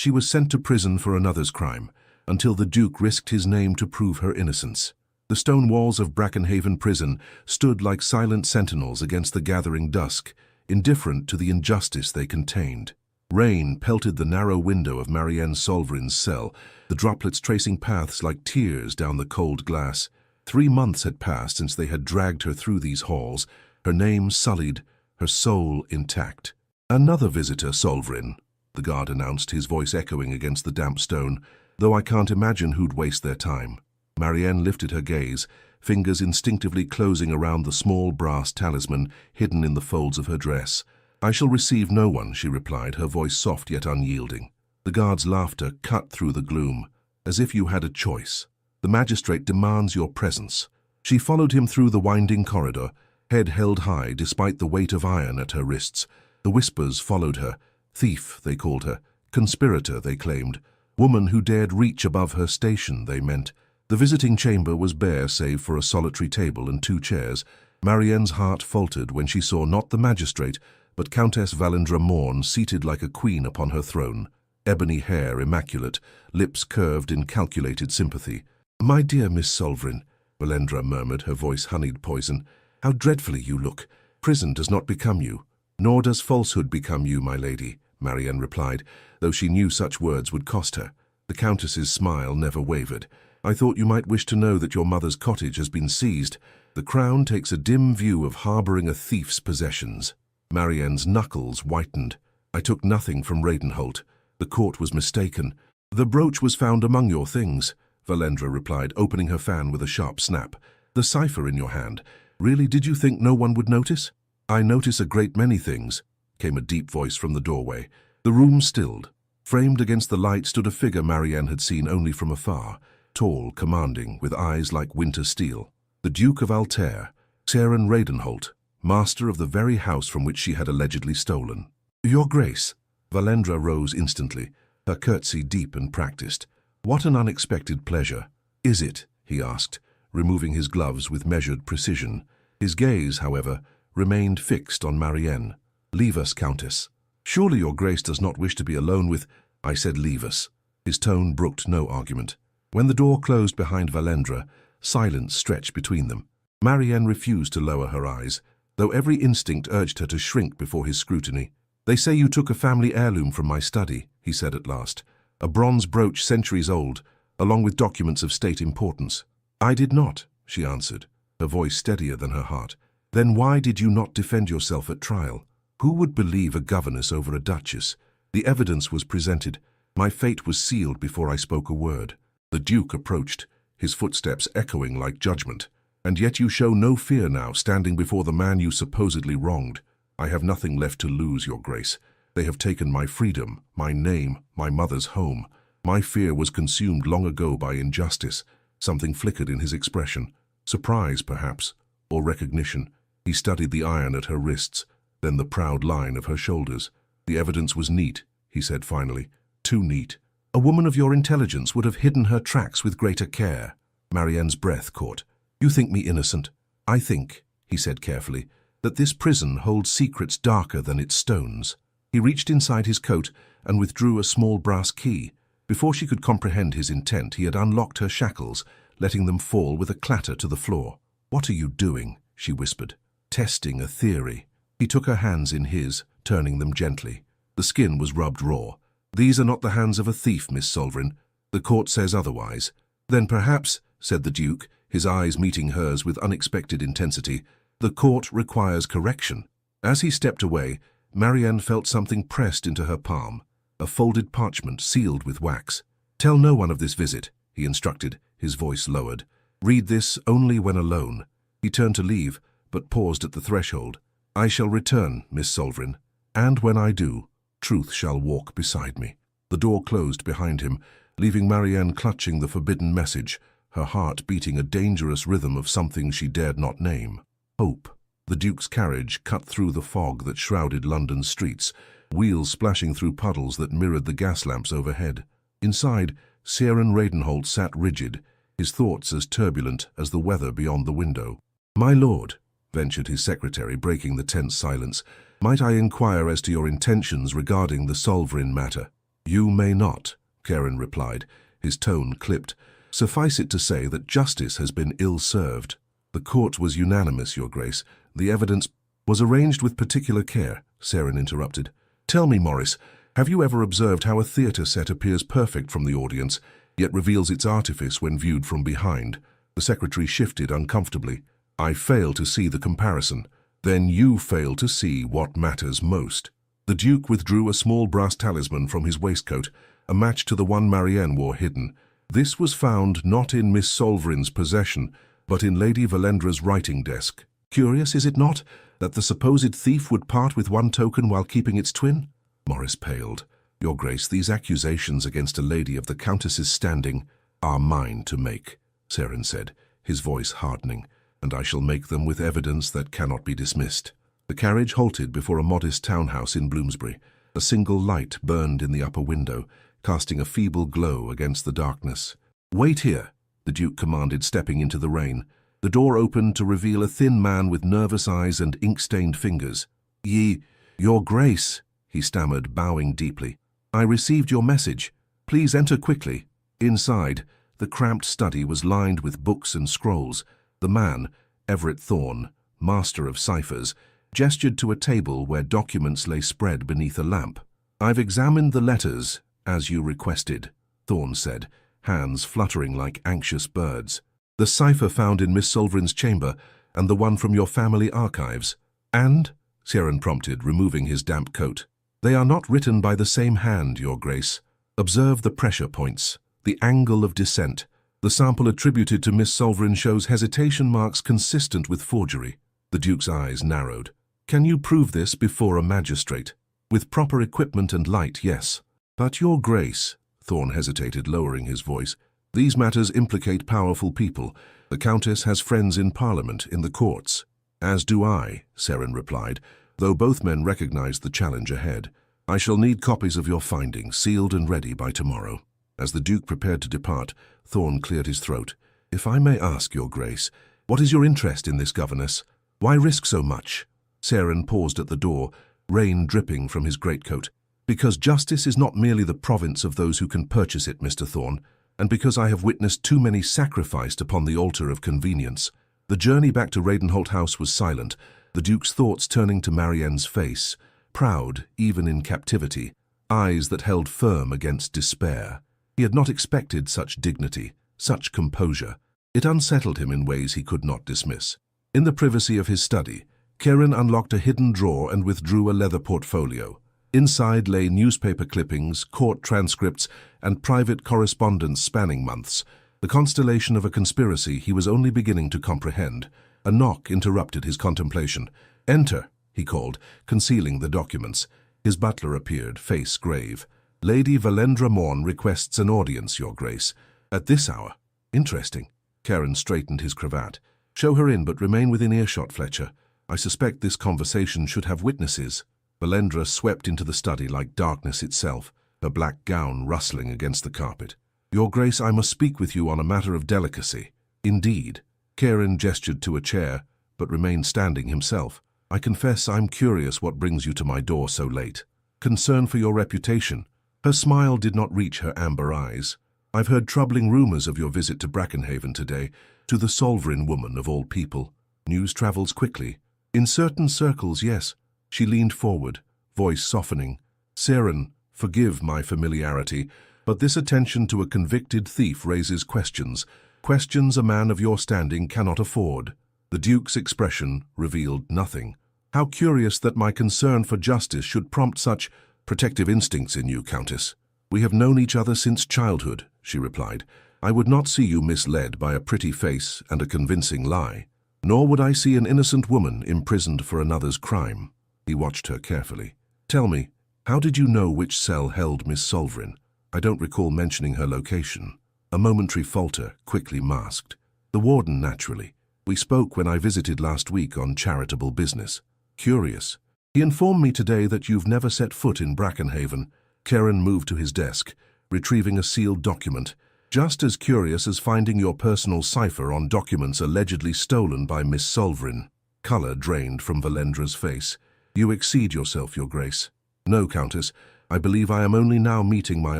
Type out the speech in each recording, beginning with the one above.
She was sent to prison for another's crime, until the Duke risked his name to prove her innocence. The stone walls of Brackenhaven prison stood like silent sentinels against the gathering dusk, indifferent to the injustice they contained. Rain pelted the narrow window of Marianne Solvrin's cell, the droplets tracing paths like tears down the cold glass. 3 months had passed since they had dragged her through these halls, her name sullied, her soul intact. "Another visitor, Solvrin," the guard announced, his voice echoing against the damp stone, "though I can't imagine who'd waste their time." Marianne lifted her gaze, fingers instinctively closing around the small brass talisman hidden in the folds of her dress. "I shall receive no one," she replied, her voice soft yet unyielding. The guard's laughter cut through the gloom. "As if you had a choice. The magistrate demands your presence." She followed him through the winding corridor, head held high despite the weight of iron at her wrists. The whispers followed her. Thief, they called her. Conspirator, they claimed. Woman who dared reach above her station, they meant. The visiting chamber was bare save for a solitary table and 2 chairs. Marianne's heart faltered when she saw not the magistrate, but Countess Valendra Morn seated like a queen upon her throne. Ebony hair immaculate, lips curved in calculated sympathy. "My dear Miss Solvrin," Valendra murmured, her voice honeyed poison, "how dreadfully you look. Prison does not become you." "Nor does falsehood become you, my lady," Marianne replied, though she knew such words would cost her. The Countess's smile never wavered. "I thought you might wish to know that your mother's cottage has been seized. The Crown takes a dim view of harboring a thief's possessions." Marianne's knuckles whitened. "I took nothing from Radenholt. The court was mistaken." "The brooch was found among your things," Valendra replied, opening her fan with a sharp snap. "The cipher in your hand. Really, did you think no one would notice?" "I notice a great many things," came a deep voice from the doorway. The room stilled. Framed against the light stood a figure Marianne had seen only from afar, tall, commanding, with eyes like winter steel. The Duke of Altair, Seren Radenholt, master of the very house from which she had allegedly stolen. "Your Grace." Valendra rose instantly, her curtsy deep and practiced. "What an unexpected pleasure." "Is it?" he asked, removing his gloves with measured precision. His gaze, however, remained fixed on Marianne. "Leave us, Countess." "Surely your Grace does not wish to be alone with—" "I said leave us." His tone brooked no argument. When the door closed behind Valendra, silence stretched between them. Marianne refused to lower her eyes, though every instinct urged her to shrink before his scrutiny. "They say you took a family heirloom from my study," he said at last. "A bronze brooch centuries old, along with documents of state importance." "I did not," she answered, her voice steadier than her heart. "Then why did you not defend yourself at trial? Who would believe a governess over a duchess? The evidence was presented. My fate was sealed before I spoke a word." The Duke approached, his footsteps echoing like judgment. "And yet you show no fear now, standing before the man you supposedly wronged. I have nothing left to lose, your Grace. They have taken my freedom, my name, my mother's home. My fear was consumed long ago by injustice." Something flickered in his expression. Surprise, perhaps, or recognition. He studied the iron at her wrists, then the proud line of her shoulders. "The evidence was neat," he said finally. "Too neat. A woman of your intelligence would have hidden her tracks with greater care." Marianne's breath caught. "You think me innocent?" "I think," he said carefully, "that this prison holds secrets darker than its stones." He reached inside his coat and withdrew a small brass key. Before she could comprehend his intent, he had unlocked her shackles, letting them fall with a clatter to the floor. "What are you doing?" she whispered. "Testing a theory." He took her hands in his, turning them gently. The skin was rubbed raw. "These are not the hands of a thief, Miss Solvrin. The court says otherwise." "Then perhaps," said the Duke, his eyes meeting hers with unexpected intensity, "the court requires correction." As he stepped away, Marianne felt something pressed into her palm, a folded parchment sealed with wax. "Tell no one of this visit," he instructed, his voice lowered. "Read this only when alone." He turned to leave, but paused at the threshold. "I shall return, Miss Solvrin, and when I do, truth shall walk beside me." The door closed behind him, leaving Marianne clutching the forbidden message, her heart beating a dangerous rhythm of something she dared not name. Hope. The Duke's carriage cut through the fog that shrouded London's streets, wheels splashing through puddles that mirrored the gas lamps overhead. Inside, Seren Radenholt sat rigid, his thoughts as turbulent as the weather beyond the window. "My lord," ventured his secretary, breaking the tense silence, "might I inquire as to your intentions regarding the Solvrin matter?" You may not, Karen replied, his tone clipped. Suffice it to say that justice has been ill-served. The court was unanimous, Your Grace. The evidence was arranged with particular care, Saren interrupted. Tell me, Morris, have you ever observed how a theatre set appears perfect from the audience, yet reveals its artifice when viewed from behind? The secretary shifted uncomfortably. I fail to see the comparison. Then you fail to see what matters most. The Duke withdrew a small brass talisman from his waistcoat, a match to the one Marianne wore hidden. This was found not in Miss Solvrin's possession, but in Lady Valendra's writing desk. Curious, is it not, that the supposed thief would part with one token while keeping its twin? Morris paled. Your Grace, these accusations against a lady of the Countess's standing are mine to make, Saren said, his voice hardening, and I shall make them with evidence that cannot be dismissed. The carriage halted before a modest townhouse in Bloomsbury. A single light burned in the upper window, casting a feeble glow against the darkness. Wait here, the Duke commanded, stepping into the rain. The door opened to reveal a thin man with nervous eyes and ink-stained fingers. Your Grace, he stammered, bowing deeply. I received your message. Please enter quickly. Inside, the cramped study was lined with books and scrolls. The man, Everett Thorne, master of ciphers, gestured to a table where documents lay spread beneath a lamp. I've examined the letters, as you requested, Thorne said, hands fluttering like anxious birds. The cipher found in Miss Solvrin's chamber, and the one from your family archives. And, Saren prompted, removing his damp coat. They are not written by the same hand, Your Grace. Observe the pressure points, the angle of descent. The sample attributed to Miss Solvrin shows hesitation marks consistent with forgery. The Duke's eyes narrowed. Can you prove this before a magistrate? With proper equipment and light, yes. But Your Grace, Thorne hesitated, lowering his voice, these matters implicate powerful people. The Countess has friends in Parliament, in the courts. As do I, Saren replied, though both men recognized the challenge ahead. I shall need copies of your findings, sealed and ready by tomorrow. As the Duke prepared to depart, Thorne cleared his throat. If I may ask, Your Grace, what is your interest in this governess? Why risk so much? Saren paused at the door, rain dripping from his greatcoat. Because justice is not merely the province of those who can purchase it, Mr. Thorne, and because I have witnessed too many sacrificed upon the altar of convenience. The journey back to Radenholt House was silent, the Duke's thoughts turning to Marianne's face, proud even in captivity, eyes that held firm against despair. He had not expected such dignity, such composure. It unsettled him in ways he could not dismiss. In the privacy of his study, Karen unlocked a hidden drawer and withdrew a leather portfolio. Inside lay newspaper clippings, court transcripts, and private correspondence spanning months, the constellation of a conspiracy he was only beginning to comprehend. A knock interrupted his contemplation. Enter, he called, concealing the documents. His butler appeared, face grave. Lady Valendra Morn requests an audience, Your Grace. At this hour? Interesting. Karen straightened his cravat. Show her in, but remain within earshot, Fletcher. I suspect this conversation should have witnesses. Valendra swept into the study like darkness itself, her black gown rustling against the carpet. Your Grace, I must speak with you on a matter of delicacy. Indeed. Karen gestured to a chair, but remained standing himself. I confess I'm curious what brings you to my door so late. Concern for your reputation. Her smile did not reach her amber eyes. I've heard troubling rumors of your visit to Brackenhaven today, to the Solvrin woman of all people. News travels quickly. In certain circles, yes. She leaned forward, voice softening. Saren, forgive my familiarity, but this attention to a convicted thief raises questions. Questions a man of your standing cannot afford. The Duke's expression revealed nothing. How curious that my concern for justice should prompt such protective instincts in you, Countess. We have known each other since childhood, she replied. I would not see you misled by a pretty face and a convincing lie. Nor would I see an innocent woman imprisoned for another's crime. He watched her carefully. Tell me, how did you know which cell held Miss Solvrin? I don't recall mentioning her location. A momentary falter, quickly masked. The warden, naturally. We spoke when I visited last week on charitable business. Curious. He informed me today that you've never set foot in Brackenhaven. Karen moved to his desk, retrieving a sealed document. Just as curious as finding your personal cipher on documents allegedly stolen by Miss Solvrin. Colour drained from Valendra's face. You exceed yourself, Your Grace. No, Countess, I believe I am only now meeting my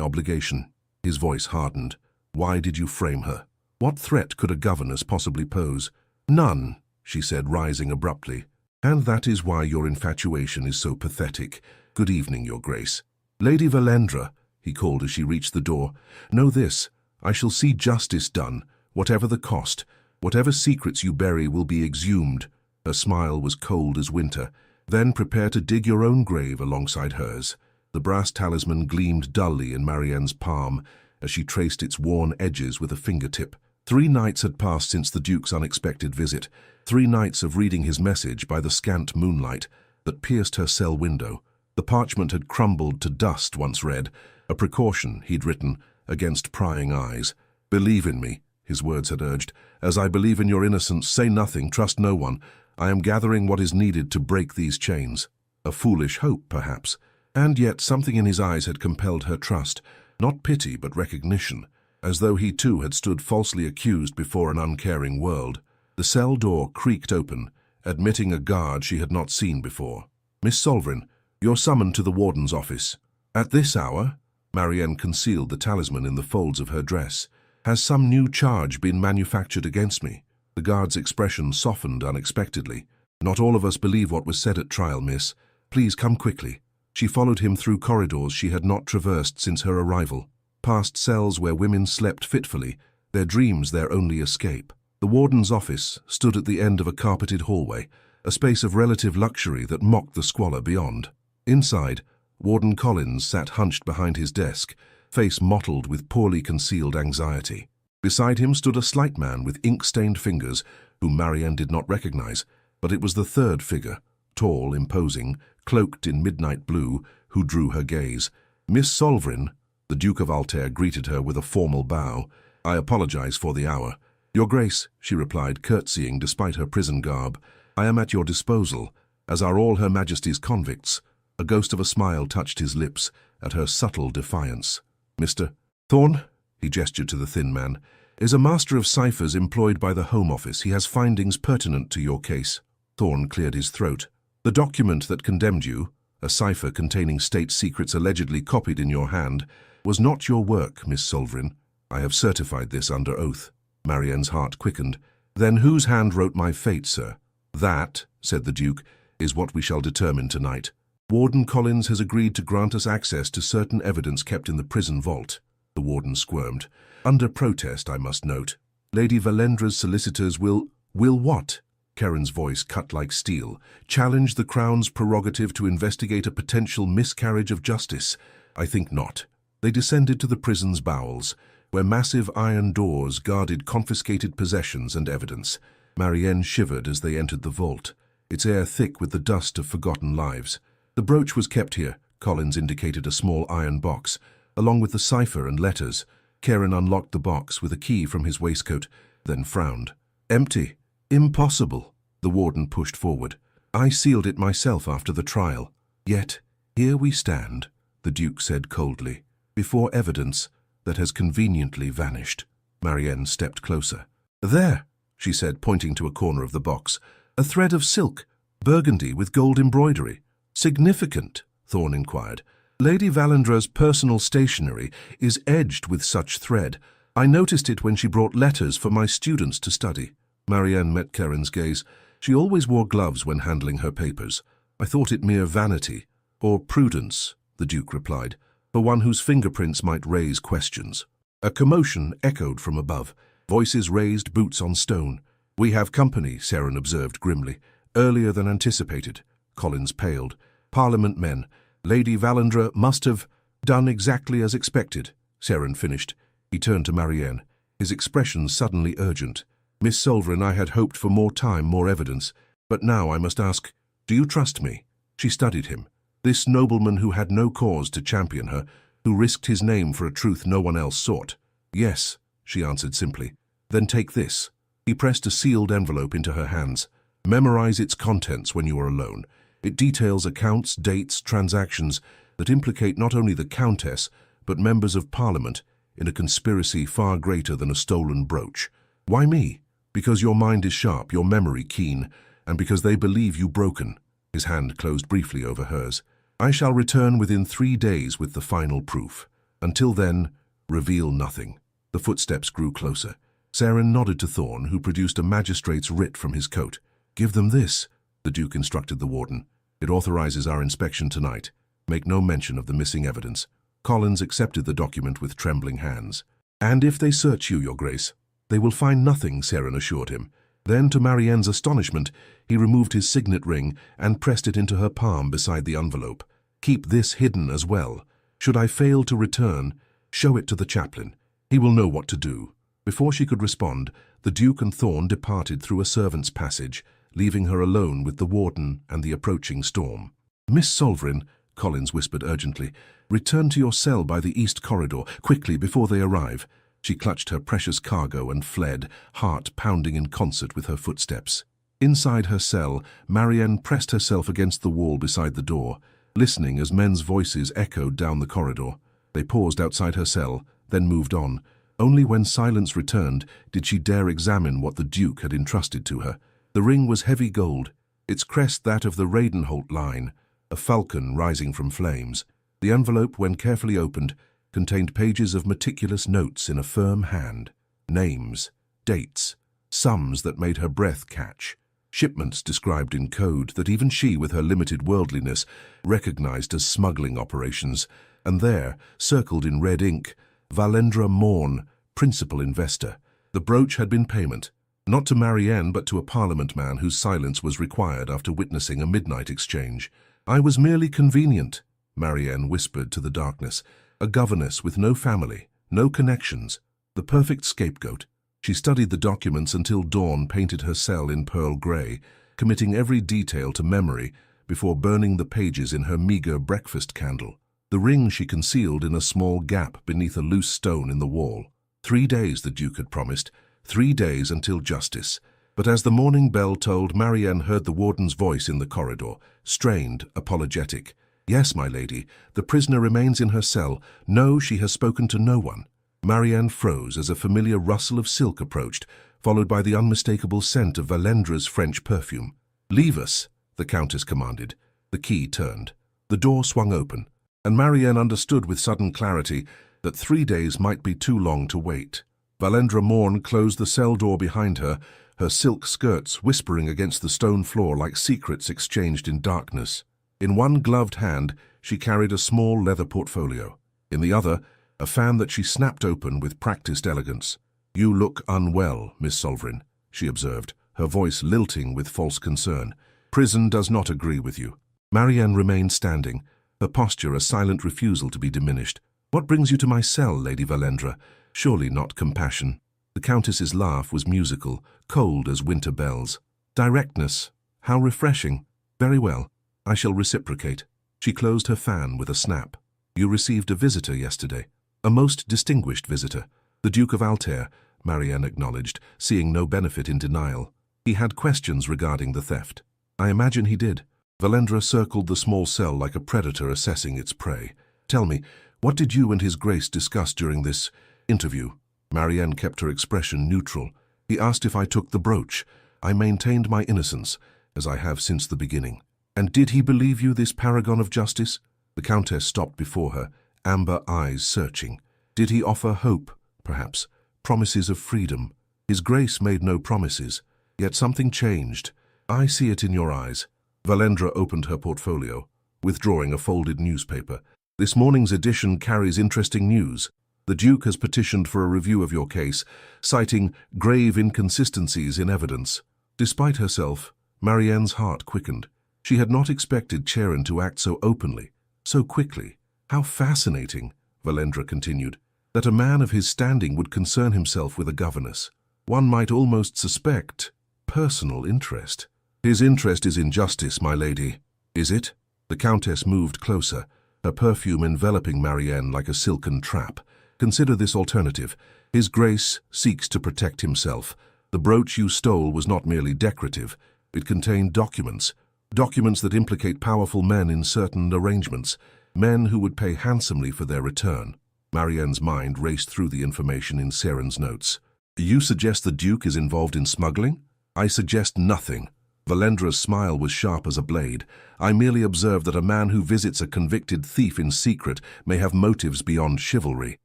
obligation." His voice hardened. "Why did you frame her? What threat could a governess possibly pose?" "None," she said, rising abruptly. "And that is why your infatuation is so pathetic. Good evening, Your Grace." "Lady Valendra," he called as she reached the door, "know this. I shall see justice done, whatever the cost. Whatever secrets you bury will be exhumed." Her smile was cold as winter. "Then prepare to dig your own grave alongside hers." The brass talisman gleamed dully in Marianne's palm as she traced its worn edges with a fingertip. 3 nights had passed since the Duke's unexpected visit, 3 nights of reading his message by the scant moonlight that pierced her cell window. The parchment had crumbled to dust once read, a precaution, he'd written, against prying eyes. "Believe in me," his words had urged. "As I believe in your innocence, say nothing, trust no one. I am gathering what is needed to break these chains." A foolish hope, perhaps. And yet something in his eyes had compelled her trust, not pity but recognition, as though he too had stood falsely accused before an uncaring world. The cell door creaked open, admitting a guard she had not seen before. "Miss Solvrin, you're summoned to the warden's office." "At this hour?" Marianne concealed the talisman in the folds of her dress. "Has some new charge been manufactured against me?" The guard's expression softened unexpectedly. "Not all of us believe what was said at trial, miss. Please come quickly." She followed him through corridors she had not traversed since her arrival, past cells where women slept fitfully, their dreams their only escape. The warden's office stood at the end of a carpeted hallway, a space of relative luxury that mocked the squalor beyond. Inside, Warden Collins sat hunched behind his desk, face mottled with poorly concealed anxiety. Beside him stood a slight man with ink-stained fingers, whom Marianne did not recognize, but it was the third figure, tall, imposing, cloaked in midnight blue, who drew her gaze. "Miss Solvrin," the Duke of Altair greeted her with a formal bow. "I apologize for the hour." "Your Grace," she replied, curtsying despite her prison garb, "I am at your disposal, as are all Her Majesty's convicts." A ghost of a smile touched his lips at her subtle defiance. "Mr. Thorne," he gestured to the thin man, "is a master of ciphers employed by the Home Office. He has findings pertinent to your case." Thorne cleared his throat. "The document that condemned you, a cipher containing state secrets allegedly copied in your hand, was not your work, Miss Solvrin. I have certified this under oath." Marianne's heart quickened. "Then whose hand wrote my fate, sir?" "That," said the Duke, "is what we shall determine tonight. Warden Collins has agreed to grant us access to certain evidence kept in the prison vault." The warden squirmed. "Under protest, I must note. Lady Valendra's solicitors will what?" Karen's voice cut like steel. "Challenge the Crown's prerogative to investigate a potential miscarriage of justice? I think not." They descended to the prison's bowels, where massive iron doors guarded confiscated possessions and evidence. Marianne shivered as they entered the vault, its air thick with the dust of forgotten lives. "The brooch was kept here," Collins indicated a small iron box, along with the cipher and letters. Karen unlocked the box with a key from his waistcoat, then frowned. "Empty. Impossible." The warden pushed forward. "I sealed it myself after the trial. Yet, here we stand," the Duke said coldly, "before evidence that has conveniently vanished." Marianne stepped closer. "There," she said, pointing to a corner of the box. "A thread of silk, burgundy with gold embroidery." "Significant?" Thorne inquired. "Lady Valendra's personal stationery is edged with such thread. I noticed it when she brought letters for my students to study." Marianne met Karen's gaze. She always wore gloves when handling her papers. "I thought it mere vanity, or prudence," the Duke replied, "for one whose fingerprints might raise questions." A commotion echoed from above. Voices raised, boots on stone. "We have company," Seren observed grimly. "Earlier than anticipated." Collins paled. "Parliament men. Lady Valendra must have done exactly as expected," Seren finished. He turned to Marianne, his expression suddenly urgent. "Miss Solvrin, I had hoped for more time, more evidence. But now I must ask, do you trust me?" She studied him. This nobleman who had no cause to champion her, who risked his name for a truth no one else sought. "Yes," she answered simply. "Then take this." He pressed a sealed envelope into her hands. "Memorize its contents when you are alone. It details accounts, dates, transactions that implicate not only the Countess, but members of Parliament in a conspiracy far greater than a stolen brooch. Why me? Because your mind is sharp, your memory keen, and because they believe you broken." His hand closed briefly over hers. I shall return within 3 days with the final proof. Until then, reveal nothing. The footsteps grew closer. Saren nodded to Thorn, who produced a magistrate's writ from his coat. Give them this, the Duke instructed the warden. It authorizes our inspection tonight. Make no mention of the missing evidence. Collins accepted the document with trembling hands. And if they search you, Your Grace, they will find nothing, Saren assured him. Then, to Marianne's astonishment, he removed his signet ring and pressed it into her palm beside the envelope. Keep this hidden as well. Should I fail to return, show it to the chaplain. He will know what to do. Before she could respond, the Duke and Thorn departed through a servant's passage, leaving her alone with the warden and the approaching storm. Miss Solverin, Collins whispered urgently, return to your cell by the east corridor, quickly before they arrive. She clutched her precious cargo and fled, heart pounding in concert with her footsteps. Inside her cell, Marianne pressed herself against the wall beside the door, listening as men's voices echoed down the corridor. They paused outside her cell, then moved on. Only when silence returned did she dare examine what the Duke had entrusted to her. The ring was heavy gold, its crest that of the Radenholt line, a falcon rising from flames. The envelope, when carefully opened, contained pages of meticulous notes in a firm hand. Names, dates, sums that made her breath catch. Shipments described in code that even she, with her limited worldliness, recognized as smuggling operations. And there, circled in red ink, Valendra Morn, principal investor. The brooch had been payment, not to Marianne but to a parliament man whose silence was required after witnessing a midnight exchange. I was merely convenient, Marianne whispered to the darkness. A governess with no family, no connections, the perfect scapegoat. She studied the documents until dawn painted her cell in pearl grey, committing every detail to memory before burning the pages in her meagre breakfast candle. The ring she concealed in a small gap beneath a loose stone in the wall. 3 days, the Duke had promised, 3 days until justice. But as the morning bell tolled, Marianne heard the warden's voice in the corridor, strained, apologetic. Yes, my lady, the prisoner remains in her cell. No, she has spoken to no one. Marianne froze as a familiar rustle of silk approached, followed by the unmistakable scent of Valendra's French perfume. Leave us, the Countess commanded. The key turned. The door swung open, and Marianne understood with sudden clarity that 3 days might be too long to wait. Valendra Morn closed the cell door behind her, her silk skirts whispering against the stone floor like secrets exchanged in darkness. In one gloved hand, she carried a small leather portfolio. In the other, a fan that she snapped open with practiced elegance. You look unwell, Miss Solverin, she observed, her voice lilting with false concern. Prison does not agree with you. Marianne remained standing, her posture a silent refusal to be diminished. What brings you to my cell, Lady Valendra? Surely not compassion. The Countess's laugh was musical, cold as winter bells. Directness. How refreshing. Very well. I shall reciprocate. She closed her fan with a snap. You received a visitor yesterday. A most distinguished visitor. The Duke of Altair, Marianne acknowledged, seeing no benefit in denial. He had questions regarding the theft. I imagine he did. Valendra circled the small cell like a predator assessing its prey. Tell me, what did you and His Grace discuss during this interview? Marianne kept her expression neutral. He asked if I took the brooch. I maintained my innocence, as I have since the beginning. And did he believe you this paragon of justice? The Countess stopped before her, amber eyes searching. Did he offer hope, perhaps? Promises of freedom? His Grace made no promises, yet something changed. I see it in your eyes. Valendra opened her portfolio, withdrawing a folded newspaper. This morning's edition carries interesting news. The Duke has petitioned for a review of your case, citing grave inconsistencies in evidence. Despite herself, Marianne's heart quickened. She had not expected Charon to act so openly, so quickly. How fascinating, Valendra continued, that a man of his standing would concern himself with a governess. One might almost suspect personal interest. His interest is in justice, my lady. Is it? The Countess moved closer, her perfume enveloping Marianne like a silken trap. Consider this alternative. His Grace seeks to protect himself. The brooch you stole was not merely decorative. It contained documents that implicate powerful men in certain arrangements, men who would pay handsomely for their return. Marianne's mind raced through the information in Saren's notes. You suggest the Duke is involved in smuggling? I suggest nothing. Valendra's smile was sharp as a blade. I merely observe that a man who visits a convicted thief in secret may have motives beyond chivalry.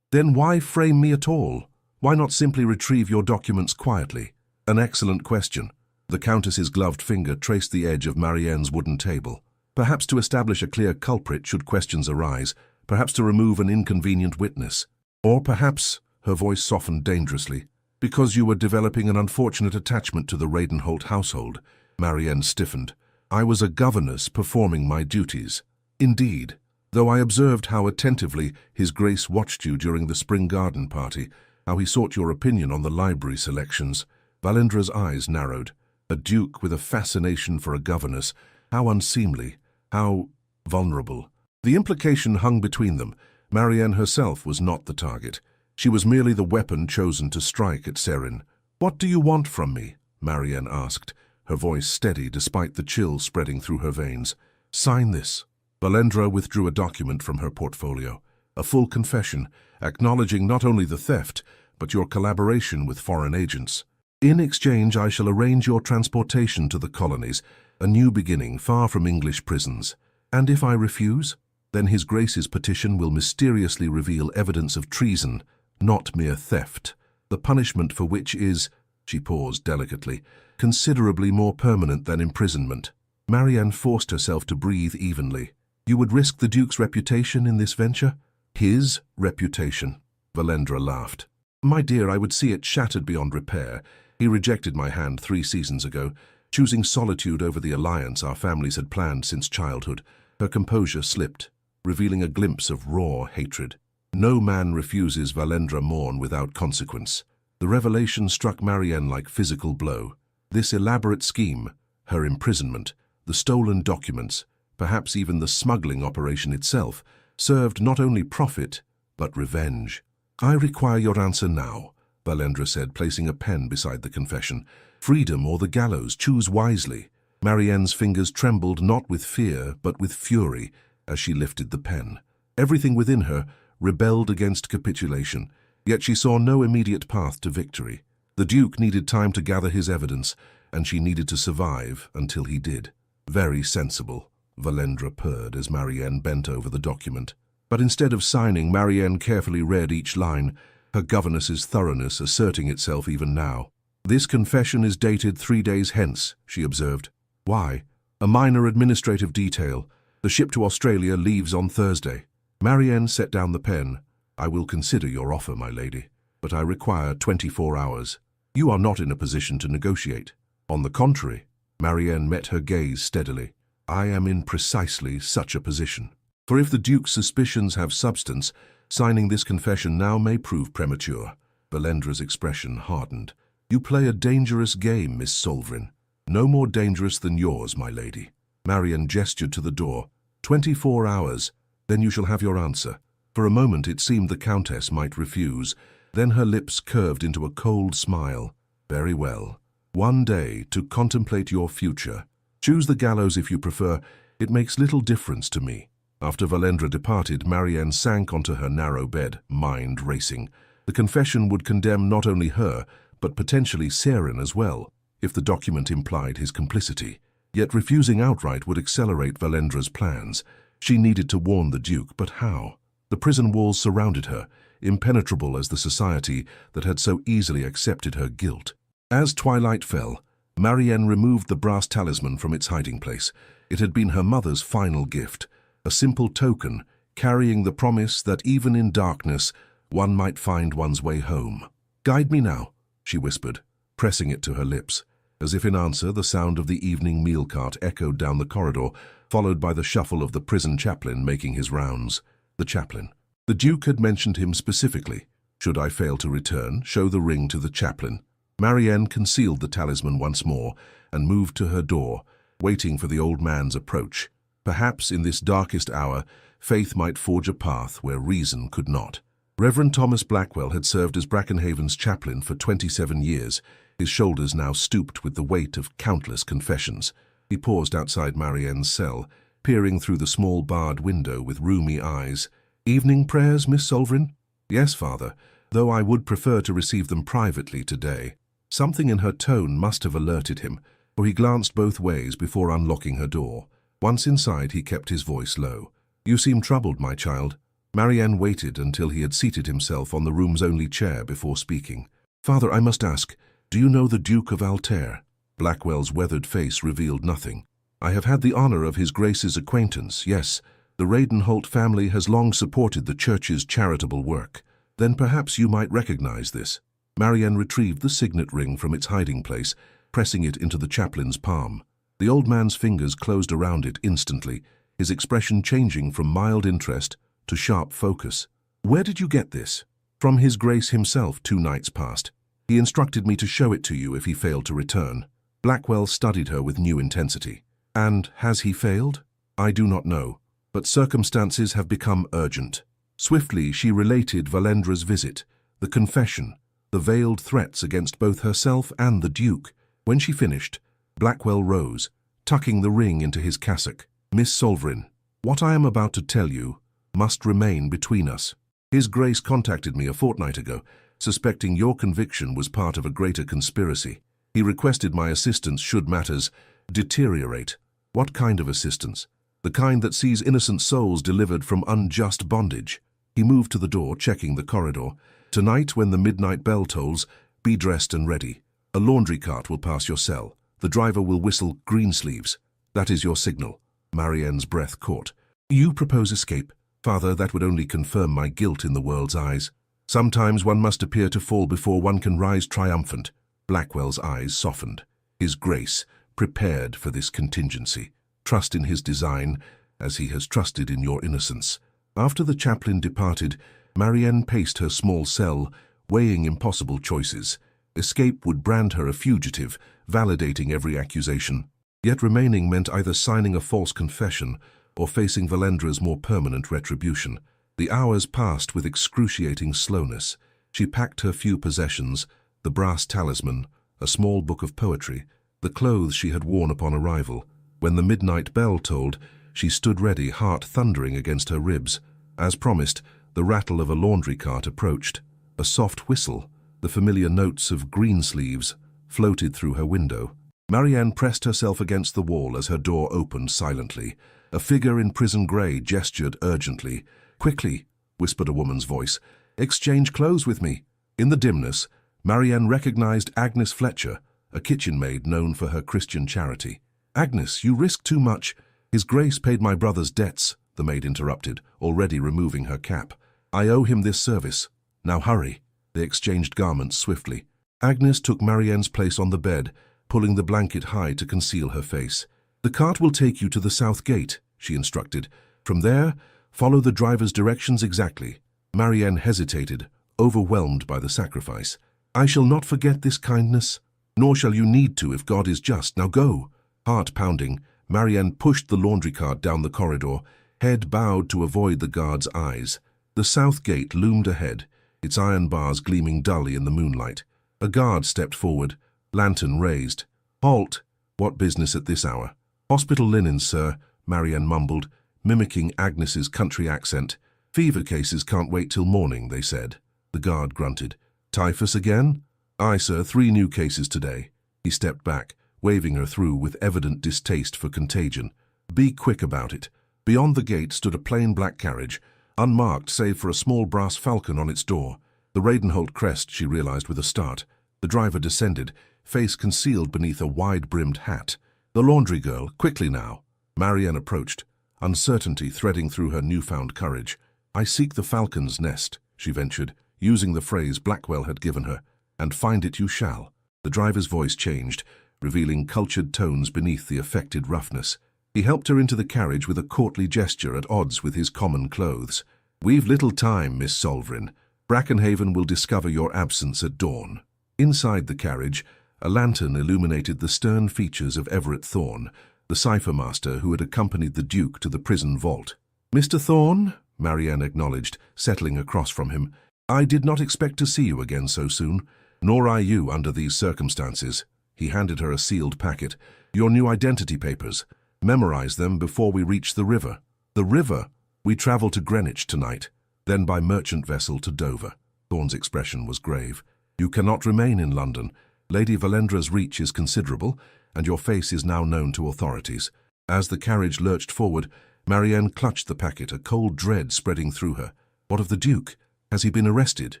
Then why frame me at all? Why not simply retrieve your documents quietly? An excellent question. The Countess's gloved finger traced the edge of Marianne's wooden table. Perhaps to establish a clear culprit should questions arise, perhaps to remove an inconvenient witness. Or perhaps, her voice softened dangerously, because you were developing an unfortunate attachment to the Radenholt household. Marianne stiffened. I was a governess performing my duties. Indeed, though I observed how attentively His Grace watched you during the spring garden party, how he sought your opinion on the library selections. Valendra's eyes narrowed. A duke with a fascination for a governess. How unseemly, how vulnerable. The implication hung between them. Marianne herself was not the target. She was merely the weapon chosen to strike at Serin. What do you want from me? Marianne asked, her voice steady despite the chill spreading through her veins. Sign this. Valendra withdrew a document from her portfolio. A full confession, acknowledging not only the theft, but your collaboration with foreign agents. In exchange, I shall arrange your transportation to the colonies, a new beginning far from English prisons. And if I refuse, then His Grace's petition will mysteriously reveal evidence of treason, not mere theft, the punishment for which is, she paused delicately, considerably more permanent than imprisonment. Marianne forced herself to breathe evenly. You would risk the Duke's reputation in this venture? His reputation. Valendra laughed. My dear, I would see it shattered beyond repair. He rejected my hand 3 seasons ago, choosing solitude over the alliance our families had planned since childhood. Her composure slipped, revealing a glimpse of raw hatred. No man refuses Valendra Morn without consequence. The revelation struck Marianne like physical blow. This elaborate scheme, her imprisonment, the stolen documents, perhaps even the smuggling operation itself, served not only profit, but revenge. I require your answer now, Valendra said, placing a pen beside the confession. Freedom or the gallows, choose wisely. Marianne's fingers trembled not with fear, but with fury, as she lifted the pen. Everything within her rebelled against capitulation, yet she saw no immediate path to victory. The Duke needed time to gather his evidence, and she needed to survive until he did. Very sensible, Valendra purred as Marianne bent over the document. But instead of signing, Marianne carefully read each line, her governess's thoroughness asserting itself even now. This confession is dated 3 days hence, she observed. Why? A minor administrative detail. The ship to Australia leaves on Thursday. Marianne set down the pen. I will consider your offer, my lady, but I require 24 hours. You are not in a position to negotiate. On the contrary, Marianne met her gaze steadily. I am in precisely such a position. For if the Duke's suspicions have substance, signing this confession now may prove premature. Valendra's expression hardened. You play a dangerous game, Miss Solvrin. No more dangerous than yours, my lady. Marianne gestured to the door. 24 hours, then you shall have your answer. For a moment it seemed the Countess might refuse. Then her lips curved into a cold smile. Very well. 1 day to contemplate your future. Choose the gallows if you prefer. It makes little difference to me. After Valendra departed, Marianne sank onto her narrow bed, mind racing. The confession would condemn not only her, but potentially Serin as well, if the document implied his complicity. Yet refusing outright would accelerate Valendra's plans. She needed to warn the Duke, but how? The prison walls surrounded her, impenetrable as the society that had so easily accepted her guilt. As twilight fell, Marianne removed the brass talisman from its hiding place. It had been her mother's final gift, a simple token carrying the promise that even in darkness, one might find one's way home. Guide me now, she whispered, pressing it to her lips. As if in answer, the sound of the evening meal cart echoed down the corridor, followed by the shuffle of the prison chaplain making his rounds. The chaplain. The Duke had mentioned him specifically. Should I fail to return, show the ring to the chaplain. Marianne concealed the talisman once more and moved to her door, waiting for the old man's approach. Perhaps in this darkest hour, faith might forge a path where reason could not. Reverend Thomas Blackwell had served as Brackenhaven's chaplain for 27 years, his shoulders now stooped with the weight of countless confessions. He paused outside Marianne's cell, peering through the small barred window with rheumy eyes. Evening prayers, Miss Solvrin? Yes, Father, though I would prefer to receive them privately today. Something in her tone must have alerted him. for he glanced both ways before unlocking her door. Once inside, he kept his voice low. "You seem troubled, my child." Marianne waited until he had seated himself on the room's only chair before speaking. "Father, I must ask, do you know the Duke of Altair?" Blackwell's weathered face revealed nothing. "I have had the honor of His Grace's acquaintance, yes. The Radenholt family has long supported the church's charitable work. Then perhaps you might recognize this." Marianne retrieved the signet ring from its hiding place, pressing it into the chaplain's palm. The old man's fingers closed around it instantly, his expression changing from mild interest to sharp focus. "Where did you get this?" "From His Grace himself 2 nights past. He instructed me to show it to you if he failed to return." Blackwell studied her with new intensity. "And has he failed?" "I do not know, but circumstances have become urgent." Swiftly she related Valendra's visit, the confession, the veiled threats against both herself and the Duke. When she finished, Blackwell rose, tucking the ring into his cassock. "Miss Solvrin, what I am about to tell you must remain between us. His Grace contacted me a fortnight ago, suspecting your conviction was part of a greater conspiracy. He requested my assistance should matters deteriorate." "What kind of assistance?" "The kind that sees innocent souls delivered from unjust bondage." He moved to the door, checking the corridor. "Tonight, when the midnight bell tolls, be dressed and ready. A laundry cart will pass your cell. The driver will whistle Greensleeves. That is your signal." Marianne's breath caught. "You propose escape?" "Father, that would only confirm my guilt in the world's eyes. Sometimes one must appear to fall before one can rise triumphant." Blackwell's eyes softened. "His Grace prepared for this contingency. Trust in his design, as he has trusted in your innocence." After the chaplain departed, Marianne paced her small cell, weighing impossible choices. Escape would brand her a fugitive, validating every accusation. Yet remaining meant either signing a false confession or facing Valendra's more permanent retribution. The hours passed with excruciating slowness. She packed her few possessions, the brass talisman, a small book of poetry, the clothes she had worn upon arrival. When the midnight bell tolled, she stood ready, heart thundering against her ribs. As promised, the rattle of a laundry cart approached. A soft whistle, the familiar notes of Greensleeves, floated through her window. Marianne pressed herself against the wall as her door opened silently. A figure in prison grey gestured urgently. "Quickly," whispered a woman's voice. "Exchange clothes with me." In the dimness, Marianne recognized Agnes Fletcher, a kitchen maid known for her Christian charity. "Agnes, you risk too much." "His Grace paid my brother's debts," the maid interrupted, already removing her cap. "I owe him this service. Now hurry." They exchanged garments swiftly. Agnes took Marianne's place on the bed, pulling the blanket high to conceal her face. "The cart will take you to the south gate," she instructed. "From there, follow the driver's directions exactly." Marianne hesitated, overwhelmed by the sacrifice. "I shall not forget this kindness, nor shall you need to if God is just. Now go." Heart pounding, Marianne pushed the laundry cart down the corridor, head bowed to avoid the guard's eyes. The south gate loomed ahead, its iron bars gleaming dully in the moonlight. A guard stepped forward, lantern raised. "Halt! What business at this hour?" "Hospital linens, sir," Marianne mumbled, mimicking Agnes's country accent. "Fever cases can't wait till morning," they said. The guard grunted. "Typhus again?" "Aye, sir, 3 new cases today." He stepped back, waving her through with evident distaste for contagion. "Be quick about it." Beyond the gate stood a plain black carriage, unmarked save for a small brass falcon on its door. The Radenholt crest, she realized with a start. The driver descended, face concealed beneath a wide-brimmed hat. "The laundry girl, quickly now." Marianne approached, uncertainty threading through her newfound courage. "I seek the falcon's nest," she ventured, using the phrase Blackwell had given her, "and find it you shall." The driver's voice changed, revealing cultured tones beneath the affected roughness. He helped her into the carriage with a courtly gesture at odds with his common clothes. "We've little time, Miss Solvrin. Brackenhaven will discover your absence at dawn." Inside the carriage, a lantern illuminated the stern features of Everett Thorne, the cipher-master who had accompanied the Duke to the prison vault. "Mr. Thorne," Marianne acknowledged, settling across from him, "I did not expect to see you again so soon, nor I you under these circumstances." He handed her a sealed packet. "Your new identity papers. Memorize them before we reach the river." "The river?" "We travel to Greenwich tonight, then by merchant vessel to Dover." Thorne's expression was grave. "You cannot remain in London. Lady Valendra's reach is considerable, and your face is now known to authorities. As the carriage lurched forward, Marianne clutched the packet, a cold dread spreading through her. What of the Duke? Has he been arrested?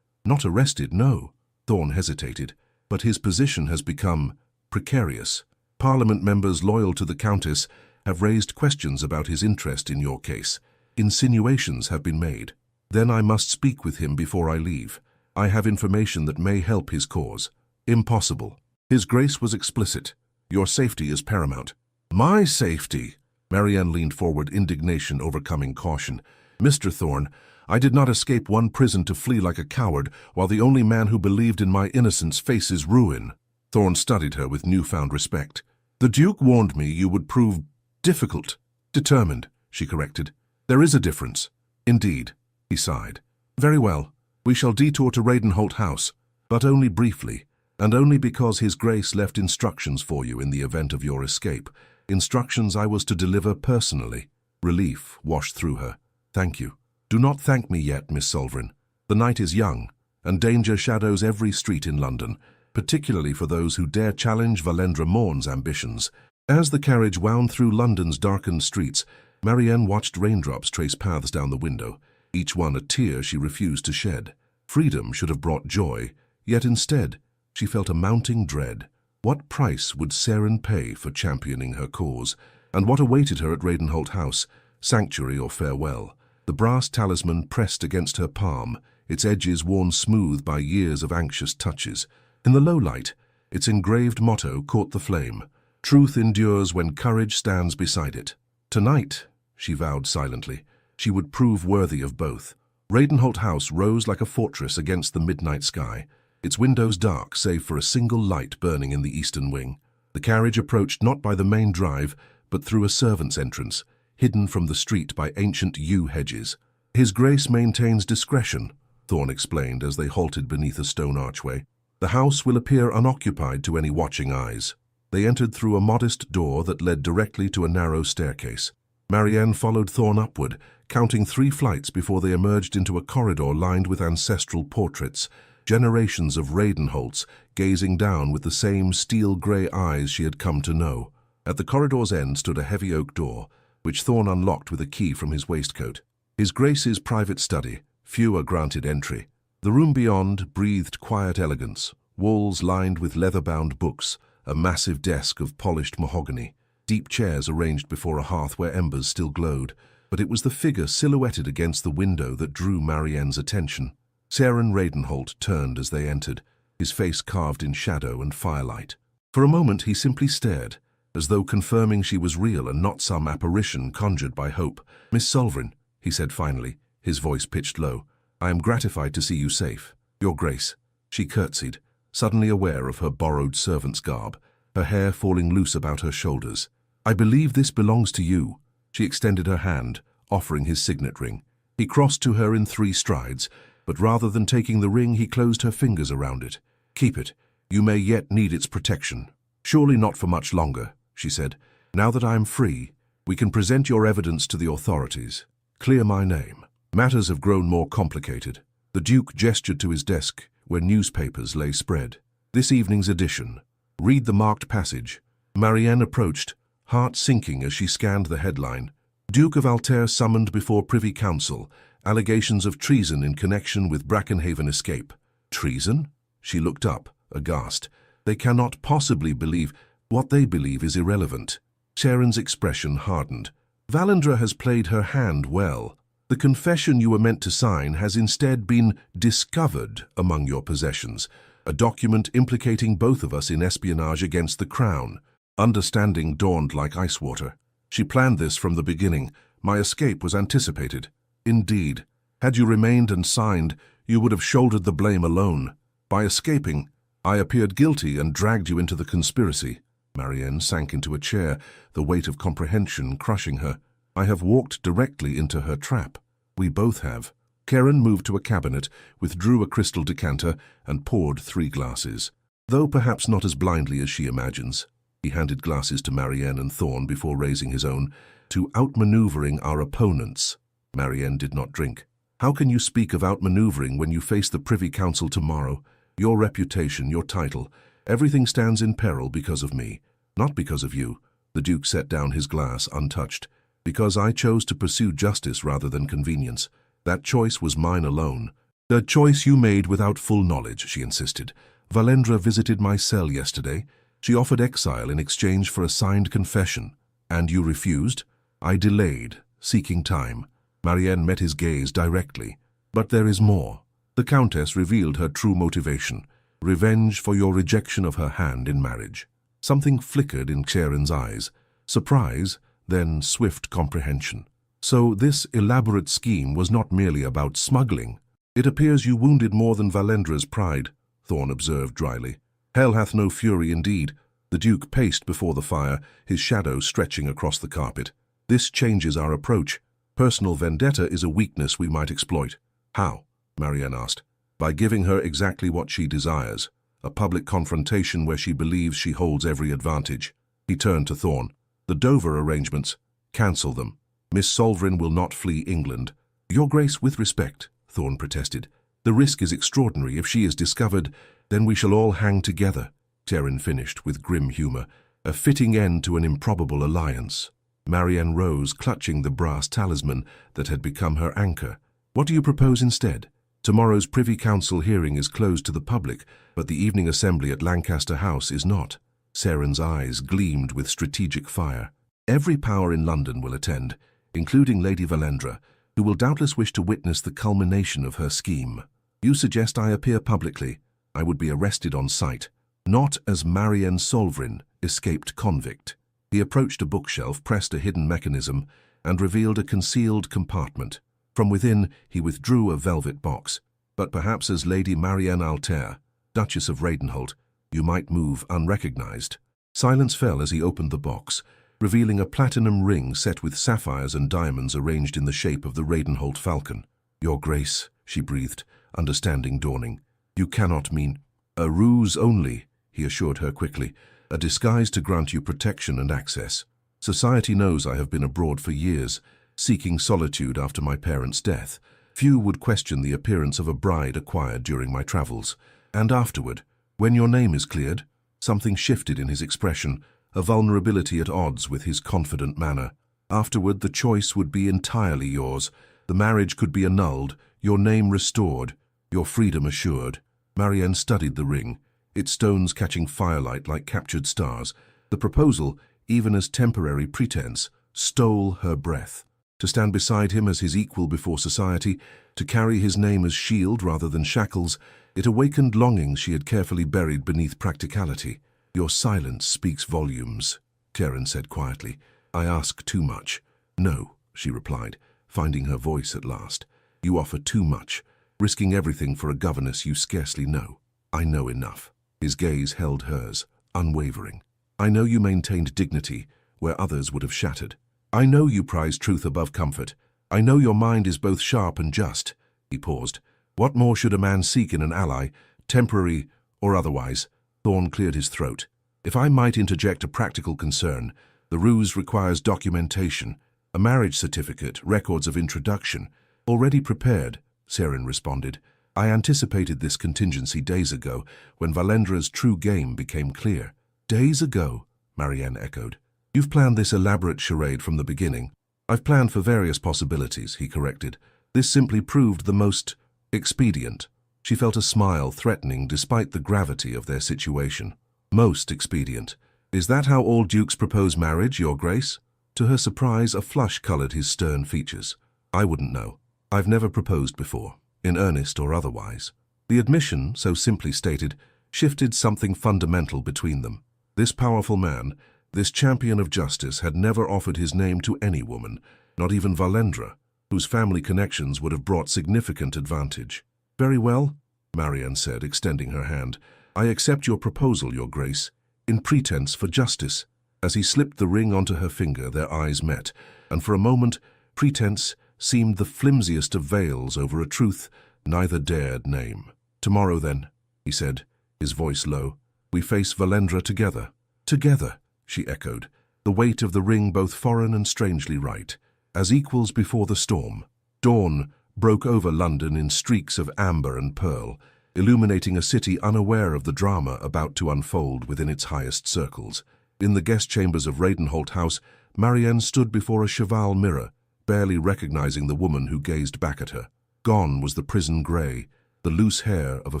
Not arrested, no. Thorne hesitated. But his position has become precarious. Parliament members loyal to the Countess have raised questions about his interest in your case. Insinuations have been made. Then I must speak with him before I leave. I have information that may help his cause. Impossible. His Grace was explicit. Your safety is paramount. My safety? Marianne leaned forward, indignation overcoming caution. Mr. Thorne, I did not escape one prison to flee like a coward, while the only man who believed in my innocence faces ruin. Thorne studied her with newfound respect. The Duke warned me you would prove difficult. Determined, she corrected. There is a difference. Indeed, he sighed. Very well. We shall detour to Radenholt House, but only briefly, and only because His Grace left instructions for you in the event of your escape. Instructions I was to deliver personally. Relief washed through her. Thank you. Do not thank me yet, Miss Solverin. The night is young, and danger shadows every street in London, particularly for those who dare challenge Valendra Morn's ambitions. As the carriage wound through London's darkened streets, Marianne watched raindrops trace paths down the window, each one a tear she refused to shed. Freedom should have brought joy, yet instead she felt a mounting dread. What price would Seren pay for championing her cause? And what awaited her at Radenholt House? Sanctuary or farewell? The brass talisman pressed against her palm, its edges worn smooth by years of anxious touches. In the low light, its engraved motto caught the flame. Truth endures when courage stands beside it. Tonight, she vowed silently, she would prove worthy of both. Radenholt House rose like a fortress against the midnight sky, its windows dark save for a single light burning in the eastern wing. The carriage approached not by the main drive, but through a servant's entrance, hidden from the street by ancient yew hedges. His Grace maintains discretion, Thorne explained as they halted beneath a stone archway. The house will appear unoccupied to any watching eyes. They entered through a modest door that led directly to a narrow staircase. Marianne followed Thorne upward, counting 3 flights before they emerged into a corridor lined with ancestral portraits, generations of Radenholts gazing down with the same steel-grey eyes she had come to know. At the corridor's end stood a heavy oak door, which Thorne unlocked with a key from his waistcoat. His Grace's private study, few are granted entry. The room beyond breathed quiet elegance, walls lined with leather-bound books, a massive desk of polished mahogany, deep chairs arranged before a hearth where embers still glowed, but it was the figure silhouetted against the window that drew Marianne's attention. Seren Radenholt turned as they entered, his face carved in shadow and firelight. For a moment he simply stared, as though confirming she was real and not some apparition conjured by hope. Miss Solverin, he said finally, his voice pitched low, I am gratified to see you safe. Your Grace. She curtsied, suddenly aware of her borrowed servant's garb, her hair falling loose about her shoulders. I believe this belongs to you. She extended her hand, offering his signet ring. He crossed to her in 3 strides, but rather than taking the ring, he closed her fingers around it. Keep it. You may yet need its protection. Surely not for much longer, she said. Now that I am free, we can present your evidence to the authorities. Clear my name. Matters have grown more complicated. The Duke gestured to his desk, where newspapers lay spread. This evening's edition. Read the marked passage. Marianne approached, heart sinking as she scanned the headline. Duke of Altair summoned before Privy Council. Allegations of treason in connection with Brackenhaven escape. Treason? She looked up, aghast. They cannot possibly believe. What they believe is irrelevant. Seren's expression hardened. Valendra has played her hand well. The confession you were meant to sign has instead been discovered among your possessions, a document implicating both of us in espionage against the Crown. Understanding dawned like ice water. She planned this from the beginning. My escape was anticipated. Indeed, had you remained and signed, you would have shouldered the blame alone. By escaping, I appeared guilty and dragged you into the conspiracy. Marianne sank into a chair, the weight of comprehension crushing her. I have walked directly into her trap. We both have. Karen moved to a cabinet, withdrew a crystal decanter, and poured 3 glasses. Though perhaps not as blindly as she imagines. He handed glasses to Marianne and Thorne before raising his own. To outmaneuvering our opponents. Marianne did not drink. How can you speak of outmaneuvering when you face the Privy Council tomorrow? Your reputation, your title, everything stands in peril because of me. Not because of you. The Duke set down his glass untouched. Because I chose to pursue justice rather than convenience. That choice was mine alone. The choice you made without full knowledge, she insisted. Valendra visited my cell yesterday. She offered exile in exchange for a signed confession. And you refused? I delayed, seeking time. Marianne met his gaze directly. But there is more. The Countess revealed her true motivation. Revenge for your rejection of her hand in marriage. Something flickered in Charon's eyes. Surprise, then swift comprehension. So this elaborate scheme was not merely about smuggling. It appears you wounded more than Valendra's pride, Thorn observed dryly. Hell hath no fury indeed. The Duke paced before the fire, his shadow stretching across the carpet. This changes our approach. Personal vendetta is a weakness we might exploit. How? Marianne asked. By giving her exactly what she desires. A public confrontation where she believes she holds every advantage. He turned to Thorn. The Dover arrangements. Cancel them. Miss Solvrin will not flee England. Your Grace, with respect, Thorn protested. The risk is extraordinary. If she is discovered, then we shall all hang together, Charon finished with grim humor. A fitting end to an improbable alliance. Marianne rose, clutching the brass talisman that had become her anchor. What do you propose instead? Tomorrow's Privy Council hearing is closed to the public, but the evening assembly at Lancaster House is not. Charon's eyes gleamed with strategic fire. Every power in London will attend, including Lady Valendra, who will doubtless wish to witness the culmination of her scheme. You suggest I appear publicly. I would be arrested on sight, not as Marianne Solvrin, escaped convict. He approached a bookshelf, pressed a hidden mechanism, and revealed a concealed compartment. From within, he withdrew a velvet box. But perhaps as Lady Marianne Altair, Duchess of Radenholt, you might move unrecognized. Silence fell as he opened the box, revealing a platinum ring set with sapphires and diamonds arranged in the shape of the Radenholt falcon. Your Grace, she breathed, understanding dawning. You cannot mean a ruse only, he assured her quickly, a disguise to grant you protection and access. Society knows I have been abroad for years, seeking solitude after my parents' death. Few would question the appearance of a bride acquired during my travels. And afterward, when your name is cleared, something shifted in his expression, a vulnerability at odds with his confident manner. Afterward, the choice would be entirely yours. The marriage could be annulled, your name restored, your freedom assured. Marianne studied the ring, its stones catching firelight like captured stars. The proposal, even as temporary pretense, stole her breath. To stand beside him as his equal before society, to carry his name as shield rather than shackles, it awakened longings she had carefully buried beneath practicality. Your silence speaks volumes, Charon said quietly. I ask too much. No, she replied, finding her voice at last. You offer too much, risking everything for a governess you scarcely know. I know enough. His gaze held hers, unwavering. I know you maintained dignity where others would have shattered. I know you prize truth above comfort. I know your mind is both sharp and just. He paused. What more should a man seek in an ally, temporary or otherwise? Thorn cleared his throat. If I might interject a practical concern, the ruse requires documentation, a marriage certificate, records of introduction. Already prepared, Charon responded. I anticipated this contingency days ago, when Valendra's true game became clear. Days ago, Marianne echoed. You've planned this elaborate charade from the beginning. I've planned for various possibilities, he corrected. This simply proved the most expedient. She felt a smile threatening despite the gravity of their situation. Most expedient. Is that how all dukes propose marriage, Your Grace? To her surprise, a flush colored his stern features. I wouldn't know. I've never proposed before, in earnest or otherwise. The admission, so simply stated, shifted something fundamental between them. This powerful man, this champion of justice, had never offered his name to any woman, not even Valendra, whose family connections would have brought significant advantage. Very well, Marianne said, extending her hand. I accept your proposal, Your Grace, in pretense for justice. As he slipped the ring onto her finger, their eyes met, and for a moment, pretense seemed the flimsiest of veils over a truth neither dared name. Tomorrow, then, he said, his voice low, we face Valendra together. Together, she echoed, the weight of the ring both foreign and strangely right. As equals before the storm, dawn broke over London in streaks of amber and pearl, illuminating a city unaware of the drama about to unfold within its highest circles. In the guest chambers of Radenholt House, Marianne stood before a cheval mirror, barely recognizing the woman who gazed back at her. Gone was the prison grey, the loose hair of a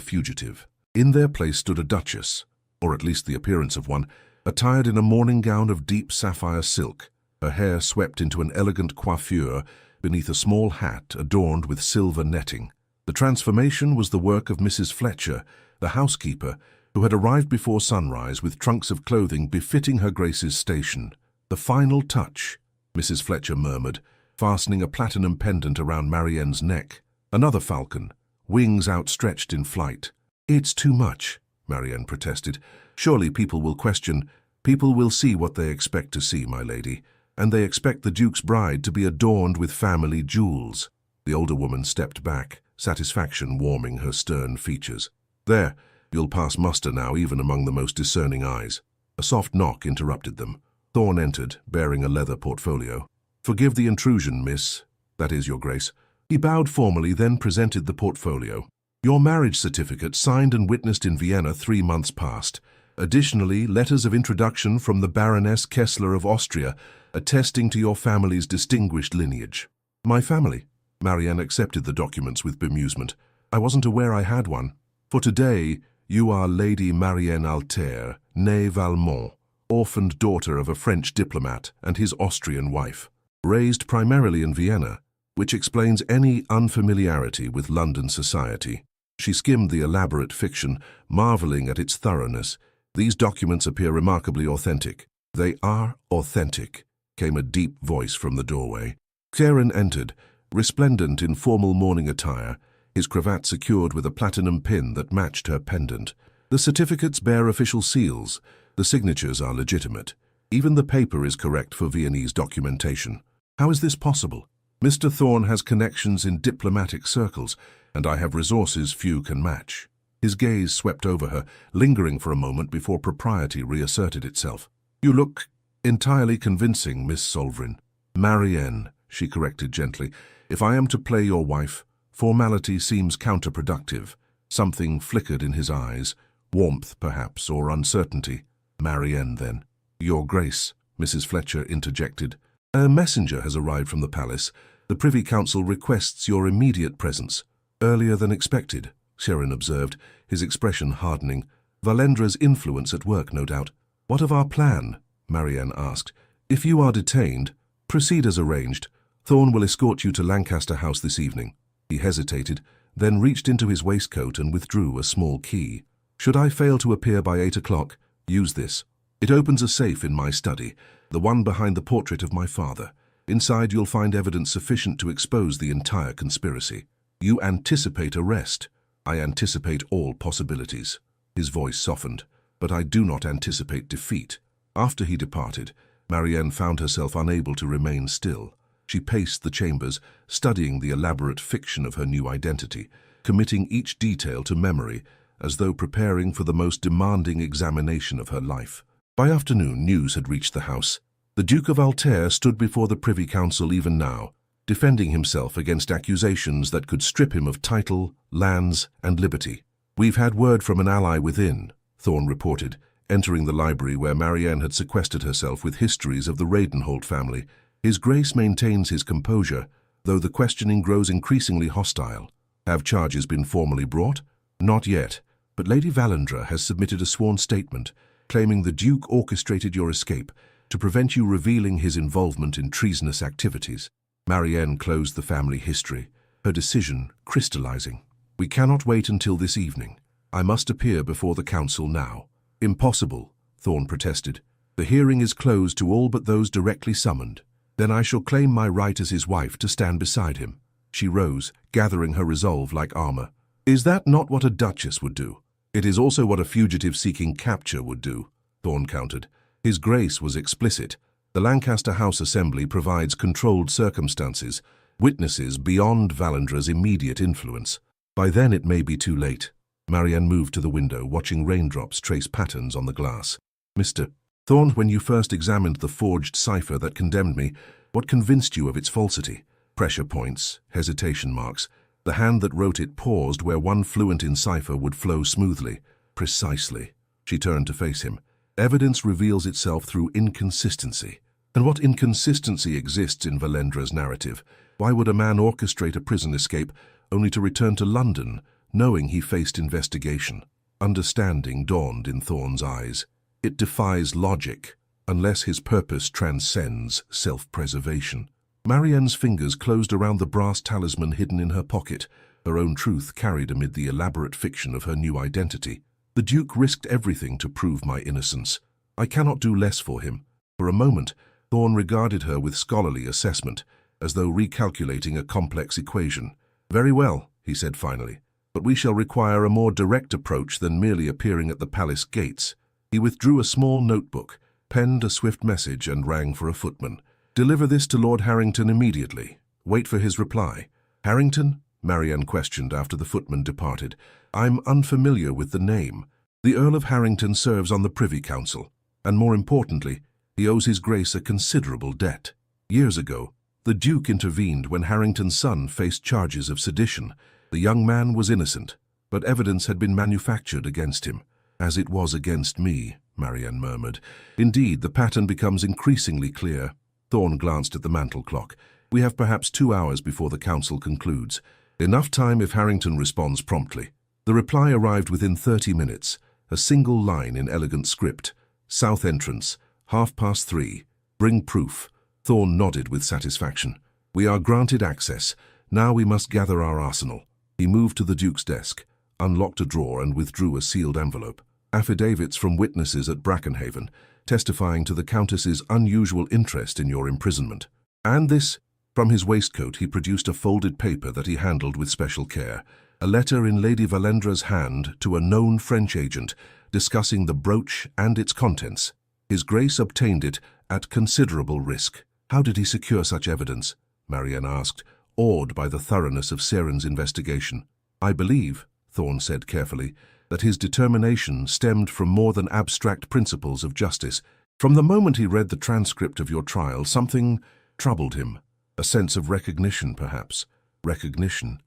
fugitive. In their place stood a duchess, or at least the appearance of one, attired in a morning gown of deep sapphire silk, her hair swept into an elegant coiffure beneath a small hat adorned with silver netting. The transformation was the work of Mrs. Fletcher, the housekeeper, who had arrived before sunrise with trunks of clothing befitting her Grace's station. "The final touch," Mrs. Fletcher murmured, fastening a platinum pendant around Marianne's neck. Another falcon, wings outstretched in flight. "It's too much," Marianne protested. "Surely people will question. People will see what they expect to see, my lady, and they expect the Duke's bride to be adorned with family jewels." The older woman stepped back, satisfaction warming her stern features. "There, you'll pass muster now even among the most discerning eyes." A soft knock interrupted them. Thorne entered, bearing a leather portfolio. "Forgive the intrusion, miss. That is, your grace." He bowed formally, then presented the portfolio. "Your marriage certificate, signed and witnessed in Vienna 3 months past. Additionally, letters of introduction from the Baroness Kessler of Austria, attesting to your family's distinguished lineage." "My family?" Marianne accepted the documents with bemusement. "I wasn't aware I had one. For today, you are Lady Marianne Alter, née Valmont, orphaned daughter of a French diplomat and his Austrian wife. Raised primarily in Vienna, which explains any unfamiliarity with London society." She skimmed the elaborate fiction, marveling at its thoroughness. "These documents appear remarkably authentic." "They are authentic," came a deep voice from the doorway. Kieran entered, resplendent in formal morning attire, his cravat secured with a platinum pin that matched her pendant. "The certificates bear official seals. The signatures are legitimate. Even the paper is correct for Viennese documentation." "How is this possible?" "Mr. Thorne has connections in diplomatic circles, and I have resources few can match." His gaze swept over her, lingering for a moment before propriety reasserted itself. "You look entirely convincing, Miss Solvrin." "Marianne," she corrected gently. "If I am to play your wife, formality seems counterproductive." Something flickered in his eyes, warmth perhaps, or uncertainty. "Marianne, then." "Your Grace," Mrs. Fletcher interjected. "A messenger has arrived from the palace. The Privy Council requests your immediate presence." "Earlier than expected," Sharon observed, his expression hardening. "Valendra's influence at work, no doubt." "What of our plan?" Marianne asked. "If you are detained, proceed as arranged. Thorne will escort you to Lancaster House this evening." He hesitated, then reached into his waistcoat and withdrew a small key. "Should I fail to appear by 8 o'clock, use this. It opens a safe in my study, the one behind the portrait of my father. Inside you'll find evidence sufficient to expose the entire conspiracy. You anticipate arrest. I anticipate all possibilities." His voice softened. "But I do not anticipate defeat." After he departed, Marianne found herself unable to remain still. She paced the chambers, studying the elaborate fiction of her new identity, committing each detail to memory, as though preparing for the most demanding examination of her life. By afternoon, news had reached the house. The Duke of Alter stood before the Privy Council even now, defending himself against accusations that could strip him of title, lands, and liberty. "We've had word from an ally within," Thorne reported, entering the library where Marianne had sequestered herself with histories of the Radenholt family. His Grace maintains his composure, though the questioning grows increasingly hostile. "Have charges been formally brought?" "Not yet, but Lady Valandra has submitted a sworn statement, claiming the Duke orchestrated your escape to prevent you revealing his involvement in treasonous activities." Marianne closed the family history, her decision crystallizing. "We cannot wait until this evening. I must appear before the council now." "Impossible," Thorne protested. "The hearing is closed to all but those directly summoned." "Then I shall claim my right as his wife to stand beside him." She rose, gathering her resolve like armor. "Is that not what a duchess would do?" "It is also what a fugitive seeking capture would do," Thorne countered. His Grace was explicit. The Lancaster House Assembly provides controlled circumstances, witnesses beyond Valandra's immediate influence. By then it may be too late. Marianne moved to the window, watching raindrops trace patterns on the glass. "Mr. Thorne, when you first examined the forged cipher that condemned me, what convinced you of its falsity?" Pressure points, hesitation marks. The hand that wrote it paused where one fluent in cipher would flow smoothly. "Precisely." She turned to face him. Evidence reveals itself through inconsistency. And what inconsistency exists in Valendra's narrative? Why would a man orchestrate a prison escape only to return to London, knowing he faced investigation? Understanding dawned in Thorne's eyes. It defies logic, unless his purpose transcends self-preservation. Marianne's fingers closed around the brass talisman hidden in her pocket, her own truth carried amid the elaborate fiction of her new identity. The Duke risked everything to prove my innocence. I cannot do less for him. For a moment, Thorne regarded her with scholarly assessment, as though recalculating a complex equation. "Very well," he said finally, "but we shall require a more direct approach than merely appearing at the palace gates." He withdrew a small notebook, penned a swift message, and rang for a footman. "Deliver this to Lord Harrington immediately. Wait for his reply." "Harrington?" Marianne questioned after the footman departed. "I'm unfamiliar with the name." "The Earl of Harrington serves on the Privy Council, and more importantly, he owes His Grace a considerable debt. Years ago, the Duke intervened when Harrington's son faced charges of sedition. The young man was innocent, but evidence had been manufactured against him, as it was against me," Marianne murmured. "Indeed, the pattern becomes increasingly clear." Thorne glanced at the mantel clock. "We have perhaps 2 hours before the council concludes. Enough time if Harrington responds promptly." The reply arrived within 30 minutes, a single line in elegant script. "South entrance, 3:30. Bring proof." Thorne nodded with satisfaction. "We are granted access. Now we must gather our arsenal." He moved to the Duke's desk, unlocked a drawer, and withdrew a sealed envelope. "Affidavits from witnesses at Brackenhaven, testifying to the Countess's unusual interest in your imprisonment. And this." From his waistcoat he produced a folded paper that he handled with special care. A letter in Lady Valendra's hand to a known French agent, discussing the brooch and its contents. His Grace obtained it at considerable risk. "How did he secure such evidence?" Marianne asked, awed by the thoroughness of Seren's investigation. "I believe," Thorne said carefully, "that his determination stemmed from more than abstract principles of justice. From the moment he read the transcript of your trial, something troubled him. A sense of recognition, perhaps. Recognition.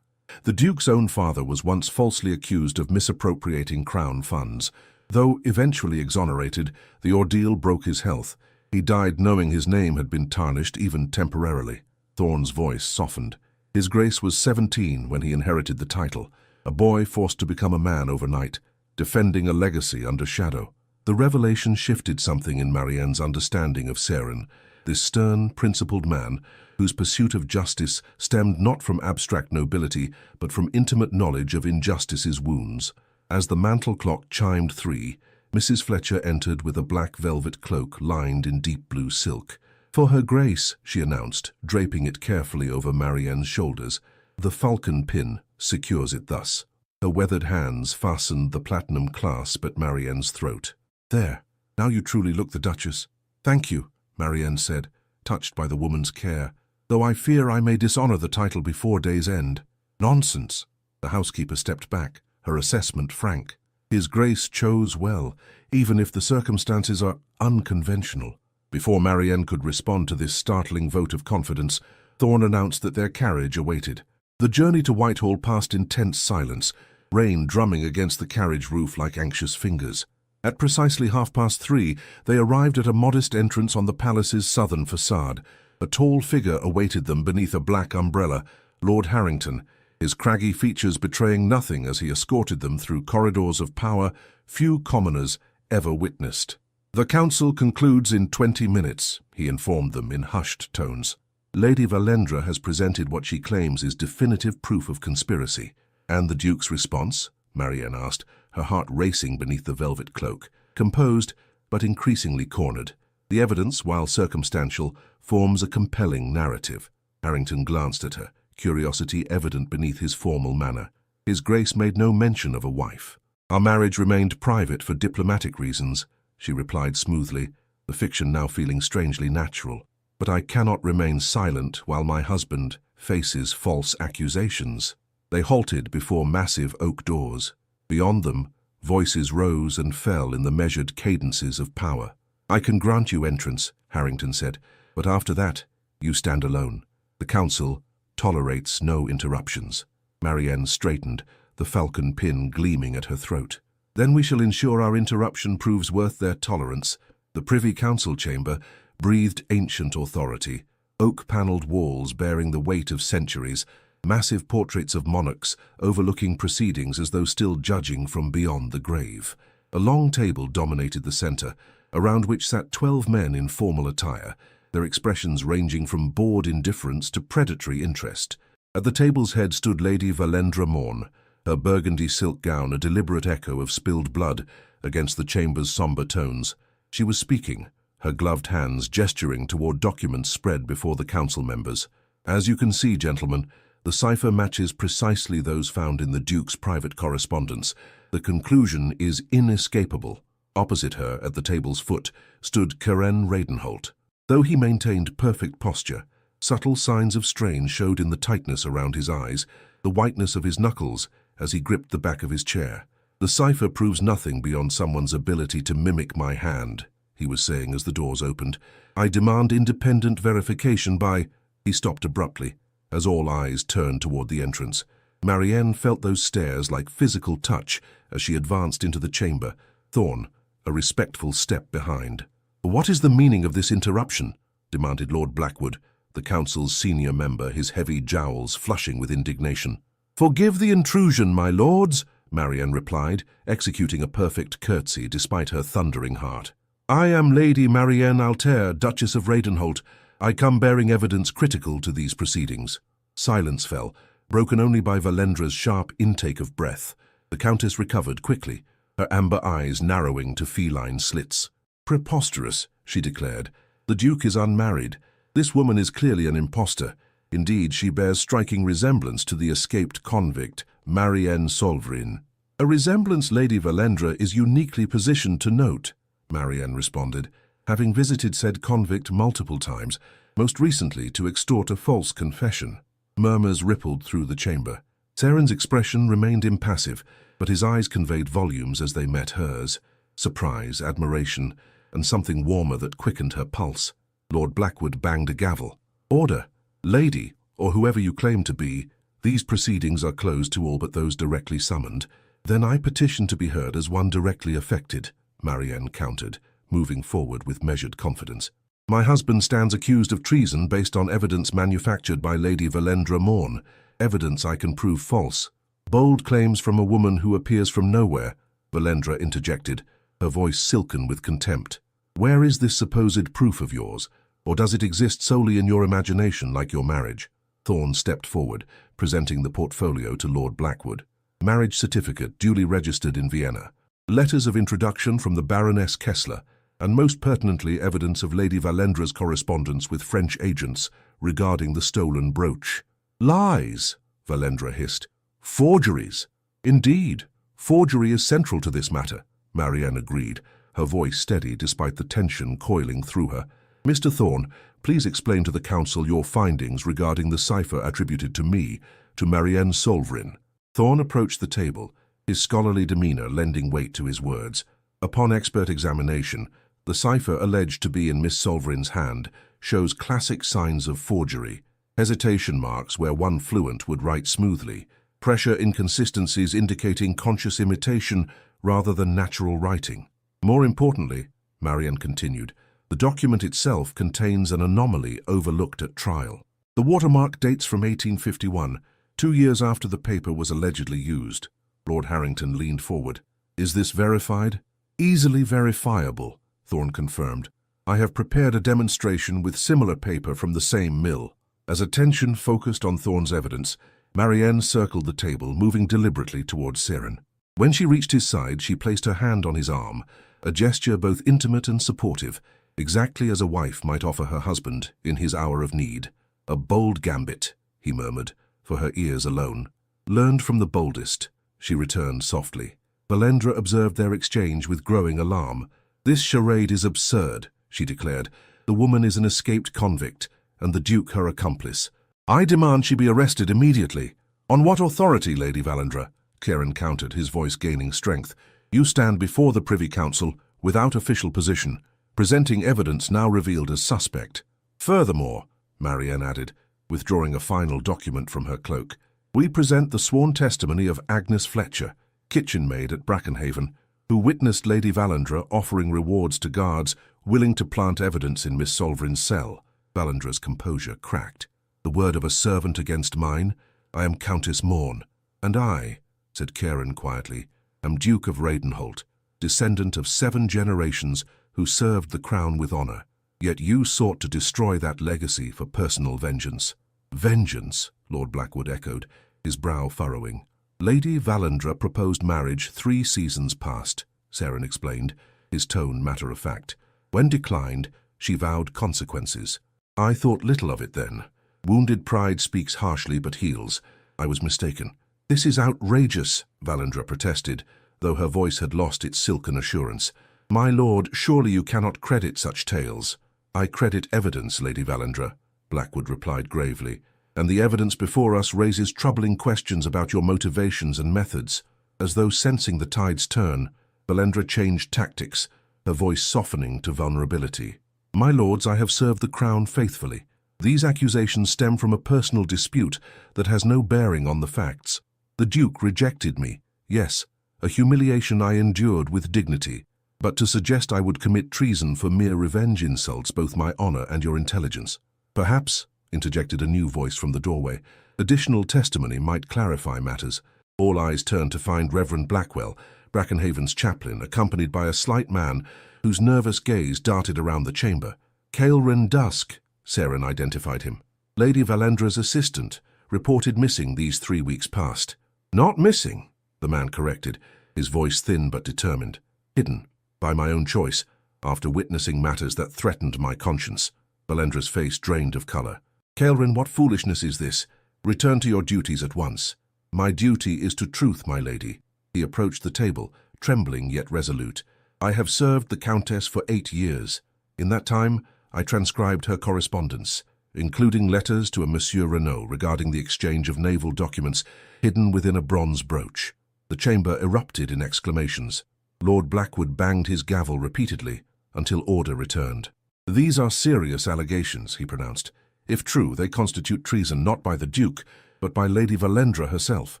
The Duke's own father was once falsely accused of misappropriating Crown funds. Though eventually exonerated, the ordeal broke his health. He died knowing his name had been tarnished, even temporarily." Thorne's voice softened. "His Grace was 17 when he inherited the title, a boy forced to become a man overnight, defending a legacy under shadow." The revelation shifted something in Marianne's understanding of Seren, this stern, principled man whose pursuit of justice stemmed not from abstract nobility, but from intimate knowledge of injustice's wounds. As the mantel clock chimed 3, Mrs. Fletcher entered with a black velvet cloak lined in deep blue silk. "For Her Grace," she announced, draping it carefully over Marianne's shoulders. The falcon pin secures it thus. Her weathered hands fastened the platinum clasp at Marianne's throat. "There, now you truly look the Duchess." "Thank you," Marianne said, touched by the woman's care, "though I fear I may dishonor the title before day's end." "Nonsense." The housekeeper stepped back, her assessment frank. "His Grace chose well, even if the circumstances are unconventional." Before Marianne could respond to this startling vote of confidence, Thorne announced that their carriage awaited. The journey to Whitehall passed in tense silence, rain drumming against the carriage roof like anxious fingers. At precisely 3:30, they arrived at a modest entrance on the palace's southern facade. A tall figure awaited them beneath a black umbrella, Lord Harrington, his craggy features betraying nothing as he escorted them through corridors of power few commoners ever witnessed. "The council concludes in 20 minutes, he informed them in hushed tones. "Lady Valendra has presented what she claims is definitive proof of conspiracy." "And the Duke's response?" Marianne asked, her heart racing beneath the velvet cloak. "Composed, but increasingly cornered. The evidence, while circumstantial, forms a compelling narrative." Harrington glanced at her, curiosity evident beneath his formal manner. "His Grace made no mention of a wife." "Our marriage remained private for diplomatic reasons," she replied smoothly, the fiction now feeling strangely natural. "But I cannot remain silent while my husband faces false accusations." They halted before massive oak doors. Beyond them, voices rose and fell in the measured cadences of power. "I can grant you entrance," Harrington said, "but after that, you stand alone. The council tolerates no interruptions." Marianne straightened, the falcon pin gleaming at her throat. Then we shall ensure our interruption proves worth their tolerance. The Privy Council chamber breathed ancient authority, oak-panelled walls bearing the weight of centuries, massive portraits of monarchs overlooking proceedings as though still judging from beyond the grave. A long table dominated the centre, around which sat 12 men in formal attire, their expressions ranging from bored indifference to predatory interest. At the table's head stood Lady Valendra Morn, her burgundy silk gown a deliberate echo of spilled blood against the chamber's sombre tones. She was speaking, her gloved hands gesturing toward documents spread before the council members. As you can see, gentlemen, the cipher matches precisely those found in the Duke's private correspondence. The conclusion is inescapable. Opposite her, at the table's foot, stood Keren Radenholt. Though he maintained perfect posture, subtle signs of strain showed in the tightness around his eyes, the whiteness of his knuckles as he gripped the back of his chair. "The cipher proves nothing beyond someone's ability to mimic my hand," he was saying as the doors opened. "I demand independent verification by—" He stopped abruptly, as all eyes turned toward the entrance. Marianne felt those stares like physical touch as she advanced into the chamber, Thorn a respectful step behind. "What is the meaning of this interruption?" demanded Lord Blackwood, the council's senior member, his heavy jowls flushing with indignation. "Forgive the intrusion, my lords," Marianne replied, executing a perfect curtsy despite her thundering heart. "I am Lady Marianne Altair, Duchess of Radenholt. I come bearing evidence critical to these proceedings." Silence fell, broken only by Valendra's sharp intake of breath. The Countess recovered quickly, her amber eyes narrowing to feline slits. "Preposterous," she declared. "The Duke is unmarried. This woman is clearly an impostor. Indeed, she bears striking resemblance to the escaped convict, Marianne Solvrin." "A resemblance Lady Valendra is uniquely positioned to note," Marianne responded, having visited said convict multiple times, most recently to extort a false confession. Murmurs rippled through the chamber. Seren's expression remained impassive, but his eyes conveyed volumes as they met hers. Surprise, admiration, and something warmer that quickened her pulse. Lord Blackwood banged a gavel. "Order! Lady, or whoever you claim to be, these proceedings are closed to all but those directly summoned. Then I petition to be heard as one directly affected," Marianne countered, moving forward with measured confidence. "My husband stands accused of treason based on evidence manufactured by Lady Valendra Morn, evidence I can prove false." "Bold claims from a woman who appears from nowhere," Valendra interjected, her voice silken with contempt. "Where is this supposed proof of yours, or does it exist solely in your imagination like your marriage?" Thorn stepped forward, presenting the portfolio to Lord Blackwood. "Marriage certificate duly registered in Vienna. Letters of introduction from the Baroness Kessler, and most pertinently evidence of Lady Valendra's correspondence with French agents regarding the stolen brooch." "Lies," Valendra hissed. "Forgeries." "Indeed, forgery is central to this matter," Marianne agreed, her voice steady despite the tension coiling through her. "Mr. Thorn, please explain to the Council your findings regarding the cipher attributed to me, to Marianne Solvrin." Thorn approached the table, his scholarly demeanor lending weight to his words. "Upon expert examination, the cipher alleged to be in Miss Solvrin's hand shows classic signs of forgery, hesitation marks where one fluent would write smoothly, pressure inconsistencies indicating conscious imitation rather than natural writing. More importantly," Marianne continued, "the document itself contains an anomaly overlooked at trial. The watermark dates from 1851, 2 years after the paper was allegedly used." Lord Harrington leaned forward. "Is this verified?" "Easily verifiable," Thorn confirmed. "I have prepared a demonstration with similar paper from the same mill." As attention focused on Thorn's evidence, Marianne circled the table, moving deliberately towards Seren. When she reached his side, she placed her hand on his arm, a gesture both intimate and supportive, exactly as a wife might offer her husband in his hour of need. "A bold gambit," he murmured, for her ears alone. "Learned from the boldest," she returned softly. Valendra observed their exchange with growing alarm. "This charade is absurd," she declared. "The woman is an escaped convict, and the Duke her accomplice. I demand she be arrested immediately." "On what authority, Lady Valendra?" Keren countered, his voice gaining strength. "You stand before the Privy Council without official position, presenting evidence now revealed as suspect. Furthermore," Marianne added, withdrawing a final document from her cloak, "we present the sworn testimony of Agnes Fletcher, kitchen maid at Brackenhaven, who witnessed Lady Valandra offering rewards to guards willing to plant evidence in Miss Solvrin's cell. Valandra's composure cracked. The word of a servant against mine? I am Countess Morn. And I, said Karen quietly, am Duke of Radenholt, descendant of 7 generations who served the crown with honor. Yet you sought to destroy that legacy for personal vengeance. Vengeance, Lord Blackwood echoed, his brow furrowing. Lady Valandra proposed marriage 3 seasons past, Saren explained, his tone matter-of-fact. When declined, she vowed consequences. I thought little of it then. Wounded pride speaks harshly but heals. I was mistaken. This is outrageous, Valandra protested, though her voice had lost its silken assurance. My lord, surely you cannot credit such tales. I credit evidence, Lady Valandra, Blackwood replied gravely, and the evidence before us raises troubling questions about your motivations and methods. As though sensing the tide's turn, Valandra changed tactics, her voice softening to vulnerability. My lords, I have served the crown faithfully. These accusations stem from a personal dispute that has no bearing on the facts. The Duke rejected me, yes, a humiliation I endured with dignity. But to suggest I would commit treason for mere revenge insults both my honor and your intelligence. Perhaps, interjected a new voice from the doorway, additional testimony might clarify matters. All eyes turned to find Reverend Blackwell, Brackenhaven's chaplain, accompanied by a slight man whose nervous gaze darted around the chamber. Caelrin Dusk, Saren identified him. Lady Valandra's assistant, reported missing these 3 weeks past. Not missing, the man corrected, his voice thin but determined. Hidden, by my own choice, after witnessing matters that threatened my conscience. Valandra's face drained of color. Caelrin, what foolishness is this? Return to your duties at once. My duty is to truth, my lady. He approached the table, trembling yet resolute. I have served the Countess for 8 years. In that time, I transcribed her correspondence, including letters to a Monsieur Renaud regarding the exchange of naval documents hidden within a bronze brooch. The chamber erupted in exclamations. Lord Blackwood banged his gavel repeatedly until order returned. These are serious allegations, he pronounced. If true, they constitute treason not by the Duke, but by Lady Valandra herself.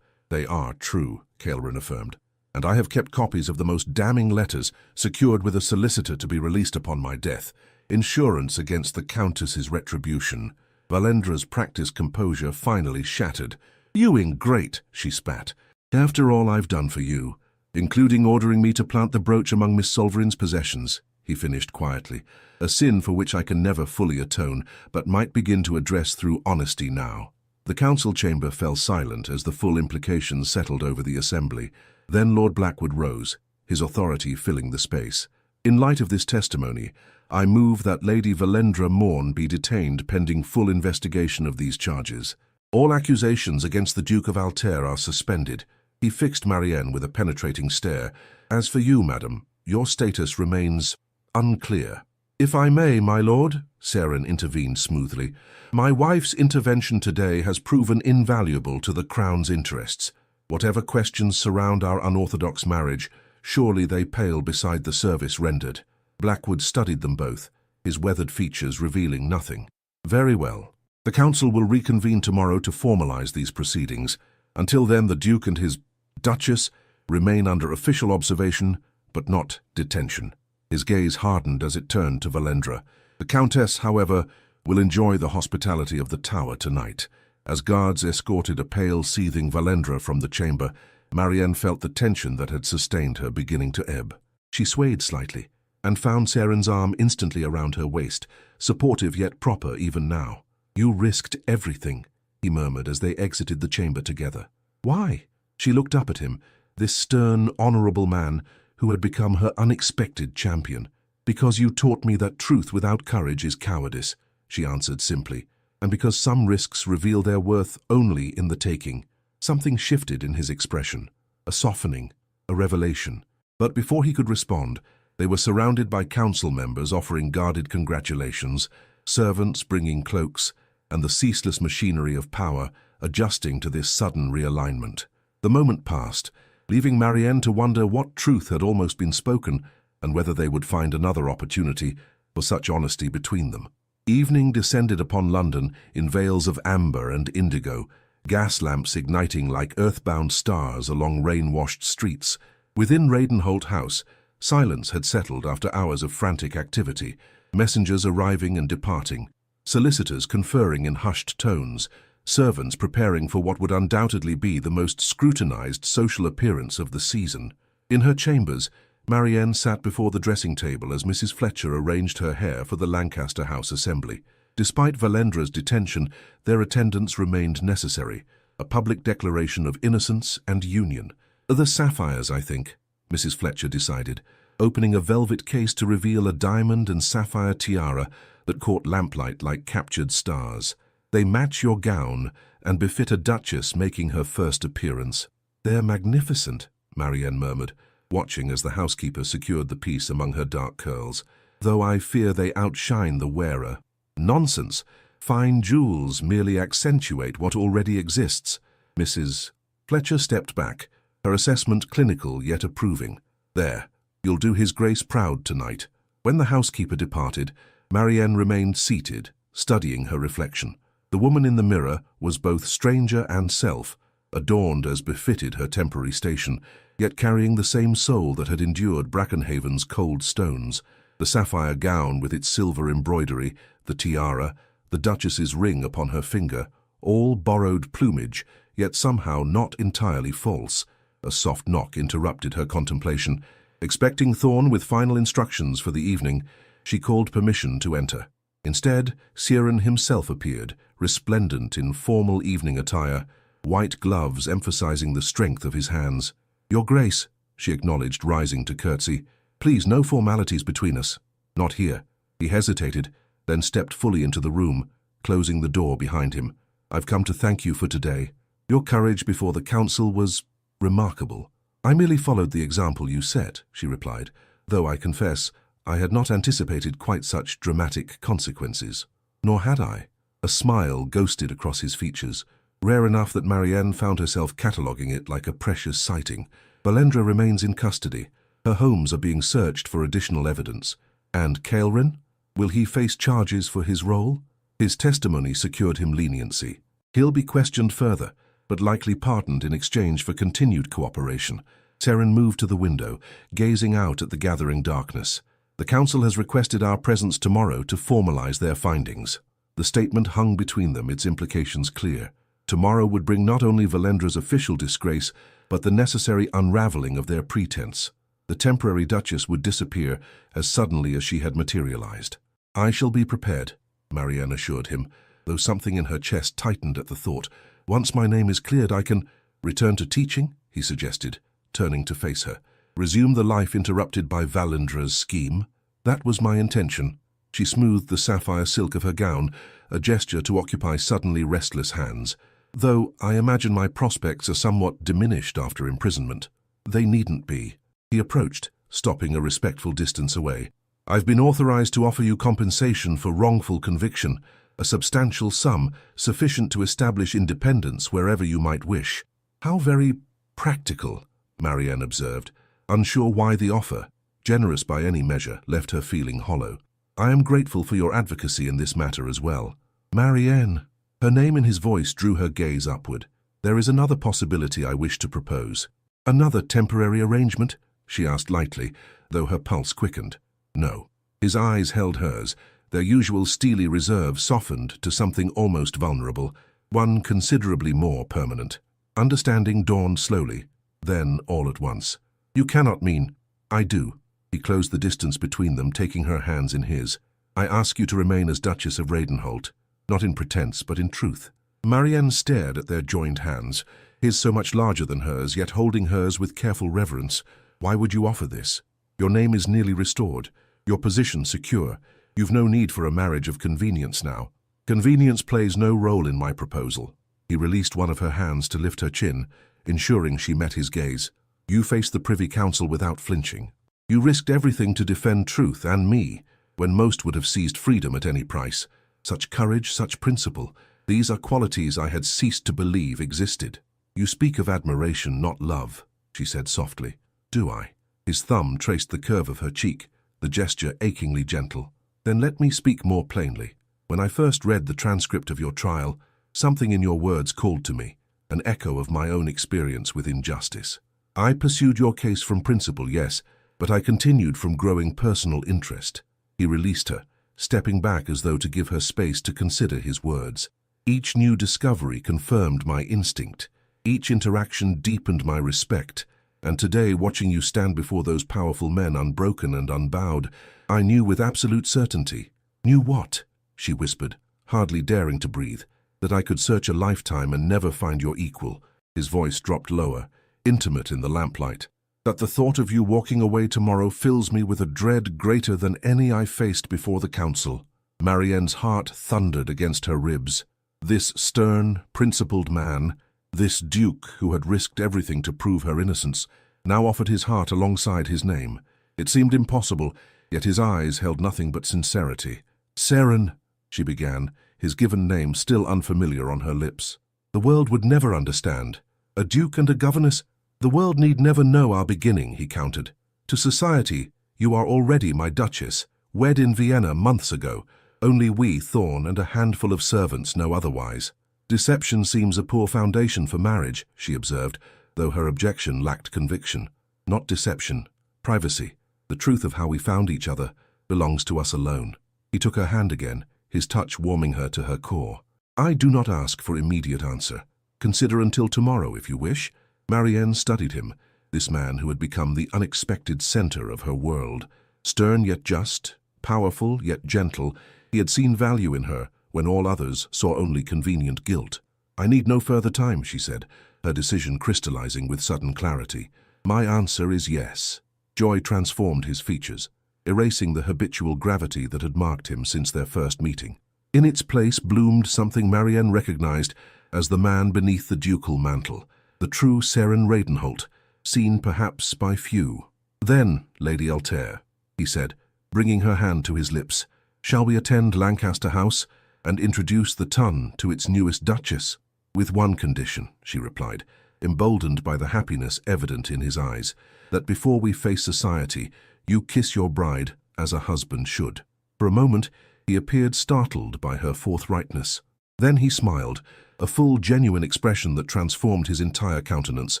They are true, Caelrin affirmed, and I have kept copies of the most damning letters secured with a solicitor to be released upon my death, insurance against the Countess's retribution. Valandra's practiced composure finally shattered. You ingrate, she spat. After all I've done for you, including ordering me to plant the brooch among Miss Solvrin's possessions, he finished quietly, a sin for which I can never fully atone, but might begin to address through honesty now. The council chamber fell silent as the full implications settled over the assembly. Then Lord Blackwood rose, his authority filling the space. In light of this testimony, I move that Lady Valandra Morn be detained pending full investigation of these charges. All accusations against the Duke of Altair are suspended. He fixed Marianne with a penetrating stare. As for you, madam, your status remains unclear. If I may, my lord, Saren intervened smoothly, my wife's intervention today has proven invaluable to the Crown's interests. Whatever questions surround our unorthodox marriage, surely they pale beside the service rendered. Blackwood studied them both, his weathered features revealing nothing. Very well. The council will reconvene tomorrow to formalize these proceedings. Until then, the Duke and his Duchess remain under official observation, but not detention. His gaze hardened as it turned to Valandra. The Countess, however, will enjoy the hospitality of the Tower tonight. As guards escorted a pale, seething Valandra from the chamber, Marianne felt the tension that had sustained her beginning to ebb. She swayed slightly, and found Saren's arm instantly around her waist, supportive yet proper even now. You risked everything, he murmured as they exited the chamber together. Why? She looked up at him, this stern, honorable man who had become her unexpected champion. Because you taught me that truth without courage is cowardice, she answered simply, and because some risks reveal their worth only in the taking. Something shifted in his expression, a softening, a revelation. But before he could respond, they were surrounded by council members offering guarded congratulations, servants bringing cloaks, and the ceaseless machinery of power adjusting to this sudden realignment. The moment passed, leaving Marianne to wonder what truth had almost been spoken and whether they would find another opportunity for such honesty between them. Evening descended upon London in veils of amber and indigo, gas lamps igniting like earthbound stars along rain-washed streets. Within Radenholt House, silence had settled after hours of frantic activity, messengers arriving and departing, solicitors conferring in hushed tones, servants preparing for what would undoubtedly be the most scrutinized social appearance of the season. In her chambers, Marianne sat before the dressing table as Mrs. Fletcher arranged her hair for the Lancaster House assembly. Despite Valendra's detention, their attendance remained necessary, a public declaration of innocence and union. "The sapphires, I think," Mrs. Fletcher decided, opening a velvet case to reveal a diamond and sapphire tiara that caught lamplight like captured stars. "They match your gown and befit a duchess making her first appearance." "They're magnificent," Marianne murmured, watching as the housekeeper secured the piece among her dark curls, "though I fear they outshine the wearer." "Nonsense! Fine jewels merely accentuate what already exists." Mrs. Fletcher stepped back, her assessment clinical yet approving. "There, you'll do His Grace proud tonight." When the housekeeper departed, Marianne remained seated, studying her reflection. The woman in the mirror was both stranger and self, adorned as befitted her temporary station, yet carrying the same soul that had endured Brackenhaven's cold stones. The sapphire gown with its silver embroidery, the tiara, the duchess's ring upon her finger, all borrowed plumage, yet somehow not entirely false. A soft knock interrupted her contemplation. Expecting Thorne with final instructions for the evening, she called permission to enter. Instead, Ciaran himself appeared, resplendent in formal evening attire, white gloves emphasizing the strength of his hands. "Your Grace," she acknowledged, rising to curtsy. "Please, no formalities between us." "Not here." He hesitated, then stepped fully into the room, closing the door behind him. "I've come to thank you for today. Your courage before the council was remarkable." "I merely followed the example you set," she replied, "though I confess I had not anticipated quite such dramatic consequences." Nor had I. A smile ghosted across his features, rare enough that Marianne found herself cataloguing it like a precious sighting. "Valendra remains in custody. Her homes are being searched for additional evidence. And Caelrin? Will he face charges for his role?" His testimony secured him leniency. He'll be questioned further, but likely pardoned in exchange for continued cooperation. Ciaran moved to the window, gazing out at the gathering darkness. "The council has requested our presence tomorrow to formalize their findings." The statement hung between them, its implications clear. Tomorrow would bring not only Valendra's official disgrace, but the necessary unraveling of their pretense. The temporary duchess would disappear as suddenly as she had materialized. "I shall be prepared," Marianne assured him, though something in her chest tightened at the thought. "Once my name is cleared, I can—" "Return to teaching?" he suggested, turning to face her. "Resume the life interrupted by Valendra's scheme?" "That was my intention." She smoothed the sapphire silk of her gown, a gesture to occupy suddenly restless hands. "Though I imagine my prospects are somewhat diminished after imprisonment." "They needn't be." He approached, stopping a respectful distance away. "I've been authorized to offer you compensation for wrongful conviction, a substantial sum sufficient to establish independence wherever you might wish." "How very practical," Marianne observed, unsure why the offer, generous by any measure, left her feeling hollow. "I am grateful for your advocacy in this matter as well." "Marianne." Her name in his voice drew her gaze upward. "There is another possibility I wish to propose." "Another temporary arrangement?" she asked lightly, though her pulse quickened. "No." His eyes held hers, their usual steely reserve softened to something almost vulnerable, one considerably more permanent. Understanding dawned slowly, then all at once. "You cannot mean—" "I do." He closed the distance between them, taking her hands in his. "I ask you to remain as Duchess of Radenholt, not in pretense, but in truth." Marianne stared at their joined hands, his so much larger than hers, yet holding hers with careful reverence. "Why would you offer this? Your name is nearly restored, your position secure. You've no need for a marriage of convenience now." "Convenience plays no role in my proposal." He released one of her hands to lift her chin, ensuring she met his gaze. "You faced the Privy Council without flinching. You risked everything to defend truth and me, when most would have seized freedom at any price. Such courage, such principle, these are qualities I had ceased to believe existed." "You speak of admiration, not love," she said softly. "Do I?" His thumb traced the curve of her cheek, the gesture achingly gentle. "Then let me speak more plainly. When I first read the transcript of your trial, something in your words called to me, an echo of my own experience with injustice. I pursued your case from principle, yes, but I continued from growing personal interest. He released her, stepping back as though to give her space to consider his words. Each new discovery confirmed my instinct. Each interaction deepened my respect. And today, watching you stand before those powerful men unbroken and unbowed, I knew with absolute certainty. Knew what? She whispered, hardly daring to breathe. That I could search a lifetime and never find your equal. His voice dropped lower, intimate in the lamplight. That the thought of you walking away tomorrow fills me with a dread greater than any I faced before the council. Marianne's heart thundered against her ribs. This stern, principled man, this duke who had risked everything to prove her innocence, now offered his heart alongside his name. It seemed impossible, yet his eyes held nothing but sincerity. Seren, she began, his given name still unfamiliar on her lips. The world would never understand. A duke and a governess, the world need never know our beginning, he countered. To society, you are already my duchess, wed in Vienna months ago. Only we, Thorn, and a handful of servants know otherwise. Deception seems a poor foundation for marriage, she observed, though her objection lacked conviction. Not deception, privacy. The truth of how we found each other belongs to us alone. He took her hand again, his touch warming her to her core. I do not ask for immediate answer. Consider until tomorrow, if you wish. Marianne studied him, this man who had become the unexpected center of her world. Stern yet just, powerful yet gentle, he had seen value in her when all others saw only convenient guilt. I need no further time, she said, her decision crystallizing with sudden clarity. My answer is yes. Joy transformed his features, erasing the habitual gravity that had marked him since their first meeting. In its place bloomed something Marianne recognized as the man beneath the ducal mantle, the true Seren Radenholt, seen perhaps by few. Then, Lady Altair, he said, bringing her hand to his lips, shall we attend Lancaster House and introduce the Tun to its newest duchess? With one condition, she replied, emboldened by the happiness evident in his eyes, that before we face society, you kiss your bride as a husband should. For a moment, he appeared startled by her forthrightness. Then he smiled, a full, genuine expression that transformed his entire countenance.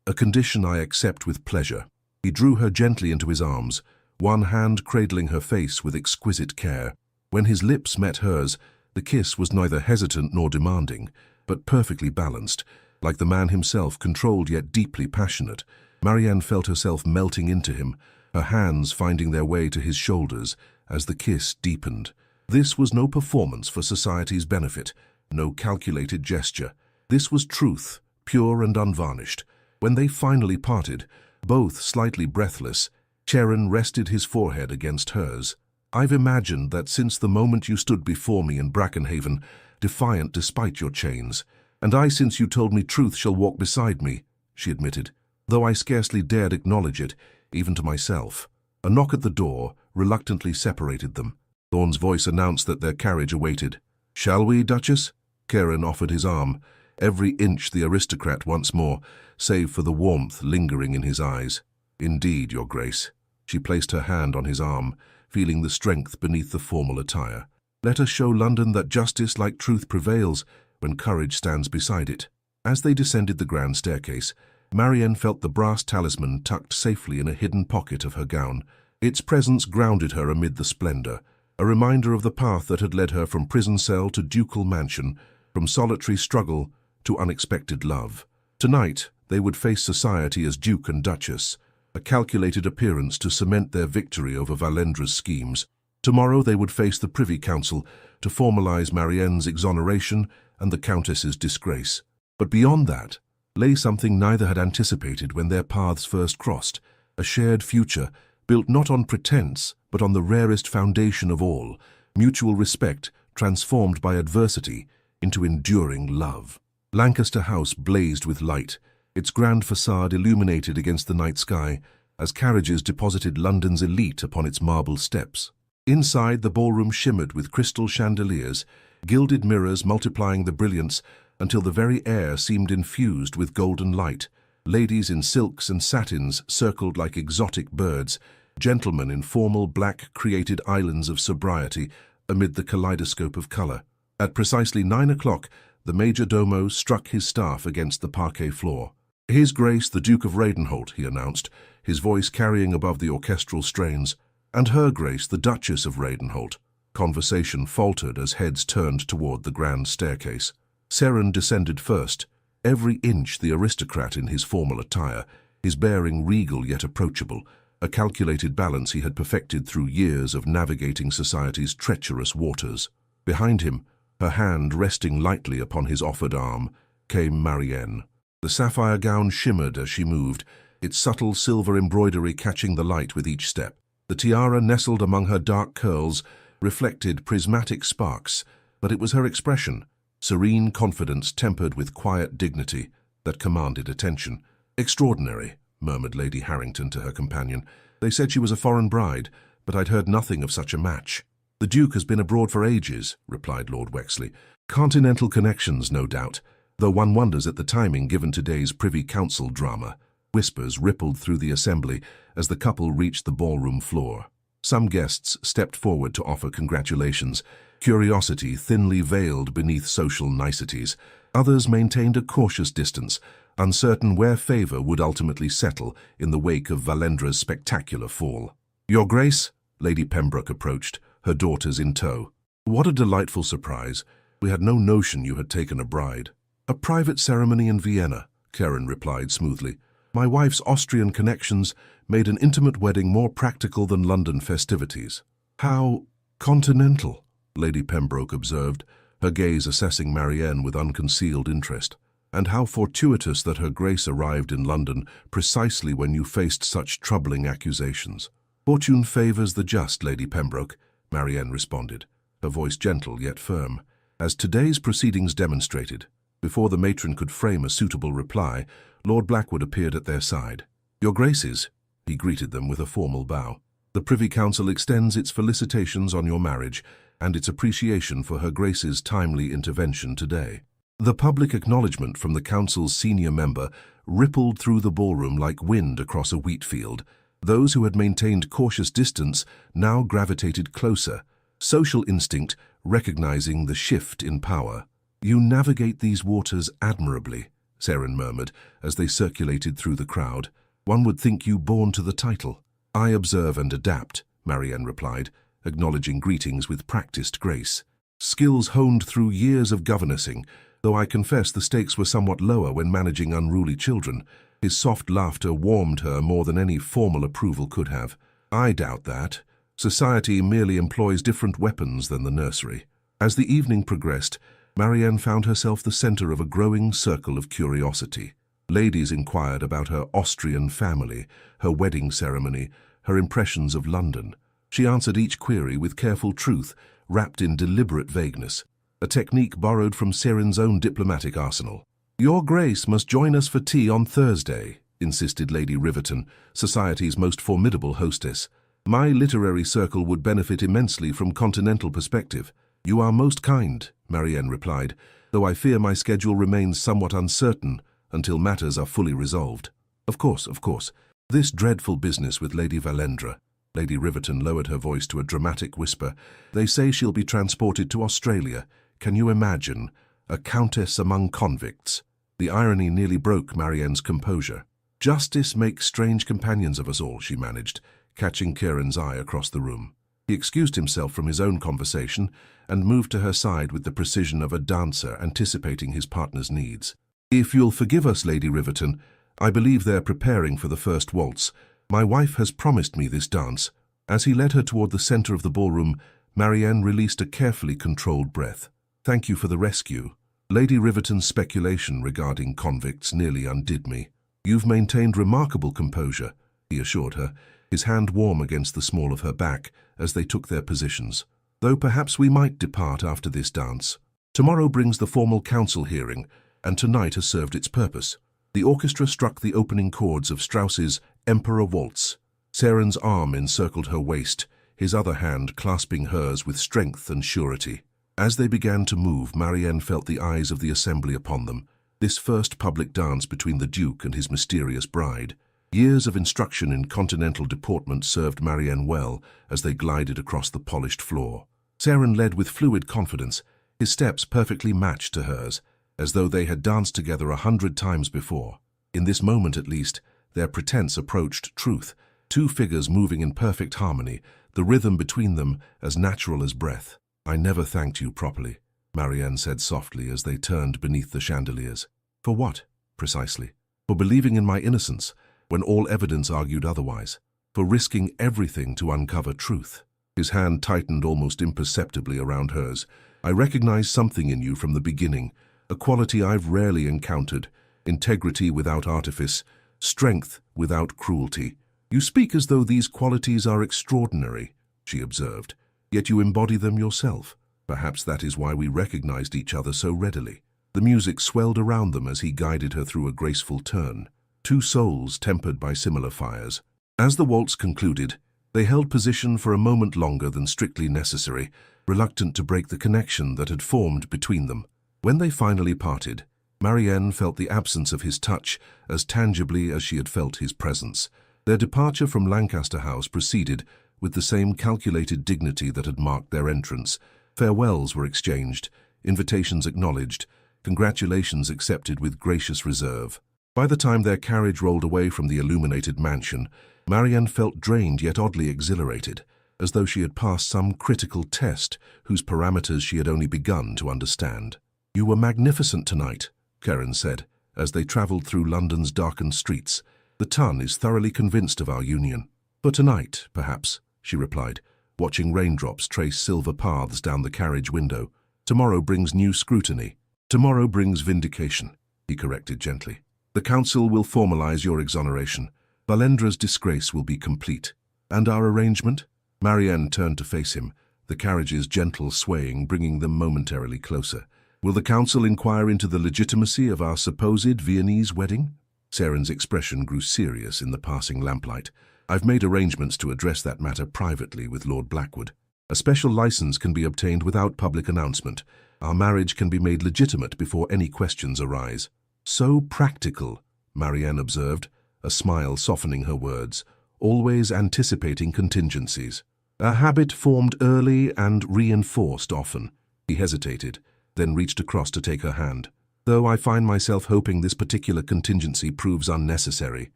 A condition I accept with pleasure. He drew her gently into his arms, one hand cradling her face with exquisite care. When his lips met hers, the kiss was neither hesitant nor demanding, but perfectly balanced, like the man himself, controlled yet deeply passionate. Marianne felt herself melting into him, her hands finding their way to his shoulders as the kiss deepened. This was no performance for society's benefit, no calculated gesture. This was truth, pure and unvarnished. When they finally parted, both slightly breathless, Seren rested his forehead against hers. I've imagined that since the moment you stood before me in Brackenhaven, defiant despite your chains, and I, since you told me truth, shall walk beside me, she admitted, though I scarcely dared acknowledge it, even to myself. A knock at the door reluctantly separated them. Thorn's voice announced that their carriage awaited. Shall we, Duchess? Seren offered his arm, every inch the aristocrat once more, save for the warmth lingering in his eyes. Indeed, Your Grace. She placed her hand on his arm, feeling the strength beneath the formal attire. Let us show London that justice like truth prevails when courage stands beside it. As they descended the grand staircase, Marianne felt the brass talisman tucked safely in a hidden pocket of her gown. Its presence grounded her amid the splendor, a reminder of the path that had led her from prison cell to ducal mansion, from solitary struggle to unexpected love. Tonight, they would face society as Duke and Duchess, a calculated appearance to cement their victory over Valendra's schemes. Tomorrow they would face the Privy Council to formalize Marianne's exoneration and the Countess's disgrace. But beyond that lay something neither had anticipated when their paths first crossed, a shared future built not on pretense but on the rarest foundation of all, mutual respect transformed by adversity into enduring love. Lancaster House blazed with light, its grand facade illuminated against the night sky as carriages deposited London's elite upon its marble steps. Inside, the ballroom shimmered with crystal chandeliers, gilded mirrors multiplying the brilliance until the very air seemed infused with golden light. Ladies in silks and satins circled like exotic birds, gentlemen in formal black created islands of sobriety amid the kaleidoscope of color. At precisely 9 o'clock, the major domo struck his staff against the parquet floor. "His Grace the Duke of Radenholt," he announced, his voice carrying above the orchestral strains, "and Her Grace the Duchess of Radenholt." Conversation faltered as heads turned toward the grand staircase. Seren descended first, every inch the aristocrat in his formal attire, his bearing regal yet approachable, a calculated balance he had perfected through years of navigating society's treacherous waters. Behind him, her hand resting lightly upon his offered arm, came Marianne. The sapphire gown shimmered as she moved, its subtle silver embroidery catching the light with each step. The tiara nestled among her dark curls reflected prismatic sparks, but it was her expression, serene confidence tempered with quiet dignity, that commanded attention. "Extraordinary," murmured Lady Harrington to her companion. "They said she was a foreign bride, but I'd heard nothing of such a match." "The Duke has been abroad for ages," replied Lord Wexley. "Continental connections, no doubt, though one wonders at the timing given today's Privy Council drama." Whispers rippled through the assembly as the couple reached the ballroom floor. Some guests stepped forward to offer congratulations, curiosity thinly veiled beneath social niceties. Others maintained a cautious distance, uncertain where favor would ultimately settle in the wake of Valendra's spectacular fall. "Your Grace," Lady Pembroke approached, her daughters in tow. "What a delightful surprise. We had no notion you had taken a bride." "A private ceremony in Vienna," Karen replied smoothly. "My wife's Austrian connections made an intimate wedding more practical than London festivities." "How continental," Lady Pembroke observed, her gaze assessing Marianne with unconcealed interest. "And how fortuitous that Her Grace arrived in London precisely when you faced such troubling accusations." "Fortune favors the just, Lady Pembroke," Marianne responded, her voice gentle yet firm. As today's proceedings demonstrated, before the matron could frame a suitable reply, Lord Blackwood appeared at their side. "Your Graces," he greeted them with a formal bow. "The Privy Council extends its felicitations on your marriage and its appreciation for Her Grace's timely intervention today." The public acknowledgement from the Council's senior member rippled through the ballroom like wind across a wheat field. Those who had maintained cautious distance now gravitated closer, social instinct recognizing the shift in power. "You navigate these waters admirably," Seren murmured as they circulated through the crowd. "One would think you born to the title." "I observe and adapt," Marianne replied, acknowledging greetings with practiced grace. "Skills honed through years of governessing, though I confess the stakes were somewhat lower when managing unruly children." His soft laughter warmed her more than any formal approval could have. "I doubt that. Society merely employs different weapons than the nursery." As the evening progressed, Marianne found herself the center of a growing circle of curiosity. Ladies inquired about her Austrian family, her wedding ceremony, her impressions of London. She answered each query with careful truth, wrapped in deliberate vagueness, a technique borrowed from Seren's own diplomatic arsenal. "Your Grace must join us for tea on Thursday," insisted Lady Riverton, society's most formidable hostess. "My literary circle would benefit immensely from continental perspective." "You are most kind," Marianne replied, "though I fear my schedule remains somewhat uncertain until matters are fully resolved." Of course. This dreadful business with Lady Valendra." Lady Riverton lowered her voice to a dramatic whisper. "They say she'll be transported to Australia. Can you imagine? A countess among convicts." The irony nearly broke Marianne's composure. "Justice makes strange companions of us all," she managed, catching Kieran's eye across the room. He excused himself from his own conversation and moved to her side with the precision of a dancer anticipating his partner's needs. "If you'll forgive us, Lady Riverton, I believe they're preparing for the first waltz. My wife has promised me this dance." As he led her toward the center of the ballroom, Marianne released a carefully controlled breath. "Thank you for the rescue." Lady Riverton's speculation regarding convicts nearly undid me. "You've maintained remarkable composure," he assured her, his hand warm against the small of her back as they took their positions. "Though perhaps we might depart after this dance. Tomorrow brings the formal council hearing, and tonight has served its purpose." The orchestra struck the opening chords of Strauss's Emperor Waltz. Seren's arm encircled her waist, his other hand clasping hers with strength and surety. As they began to move, Marianne felt the eyes of the assembly upon them, this first public dance between the Duke and his mysterious bride. Years of instruction in continental deportment served Marianne well as they glided across the polished floor. Seren led with fluid confidence, his steps perfectly matched to hers, as though they had danced together 100 times before. In this moment at least, their pretense approached truth, two figures moving in perfect harmony, the rhythm between them as natural as breath. "I never thanked you properly," Marianne said softly as they turned beneath the chandeliers. "For what, precisely?" "For believing in my innocence, when all evidence argued otherwise. For risking everything to uncover truth." His hand tightened almost imperceptibly around hers. "I recognized something in you from the beginning, a quality I've rarely encountered, integrity without artifice, strength without cruelty. You speak as though these qualities are extraordinary," she observed, "yet you embody them yourself. Perhaps that is why we recognized each other so readily." The music swelled around them as he guided her through a graceful turn, two souls tempered by similar fires. As the waltz concluded, they held position for a moment longer than strictly necessary, reluctant to break the connection that had formed between them. When they finally parted, Marianne felt the absence of his touch as tangibly as she had felt his presence. Their departure from Lancaster House proceeded with the same calculated dignity that had marked their entrance. Farewells were exchanged, invitations acknowledged, congratulations accepted with gracious reserve. By the time their carriage rolled away from the illuminated mansion, Marianne felt drained yet oddly exhilarated, as though she had passed some critical test whose parameters she had only begun to understand. "You were magnificent tonight," Karen said, as they travelled through London's darkened streets. "The Ton is thoroughly convinced of our union." "For tonight, perhaps," she replied, watching raindrops trace silver paths down the carriage window. "Tomorrow brings new scrutiny." "Tomorrow brings vindication," he corrected gently. "The council will formalize your exoneration. Valendra's disgrace will be complete." "And our arrangement?" Marianne turned to face him, the carriage's gentle swaying bringing them momentarily closer. "Will the council inquire into the legitimacy of our supposed Viennese wedding?" Saren's expression grew serious in the passing lamplight. "I've made arrangements to address that matter privately with Lord Blackwood. A special license can be obtained without public announcement. Our marriage can be made legitimate before any questions arise." "So practical," Marianne observed, a smile softening her words, always anticipating contingencies. "A habit formed early and reinforced often." He hesitated, then reached across to take her hand. "Though I find myself hoping this particular contingency proves unnecessary."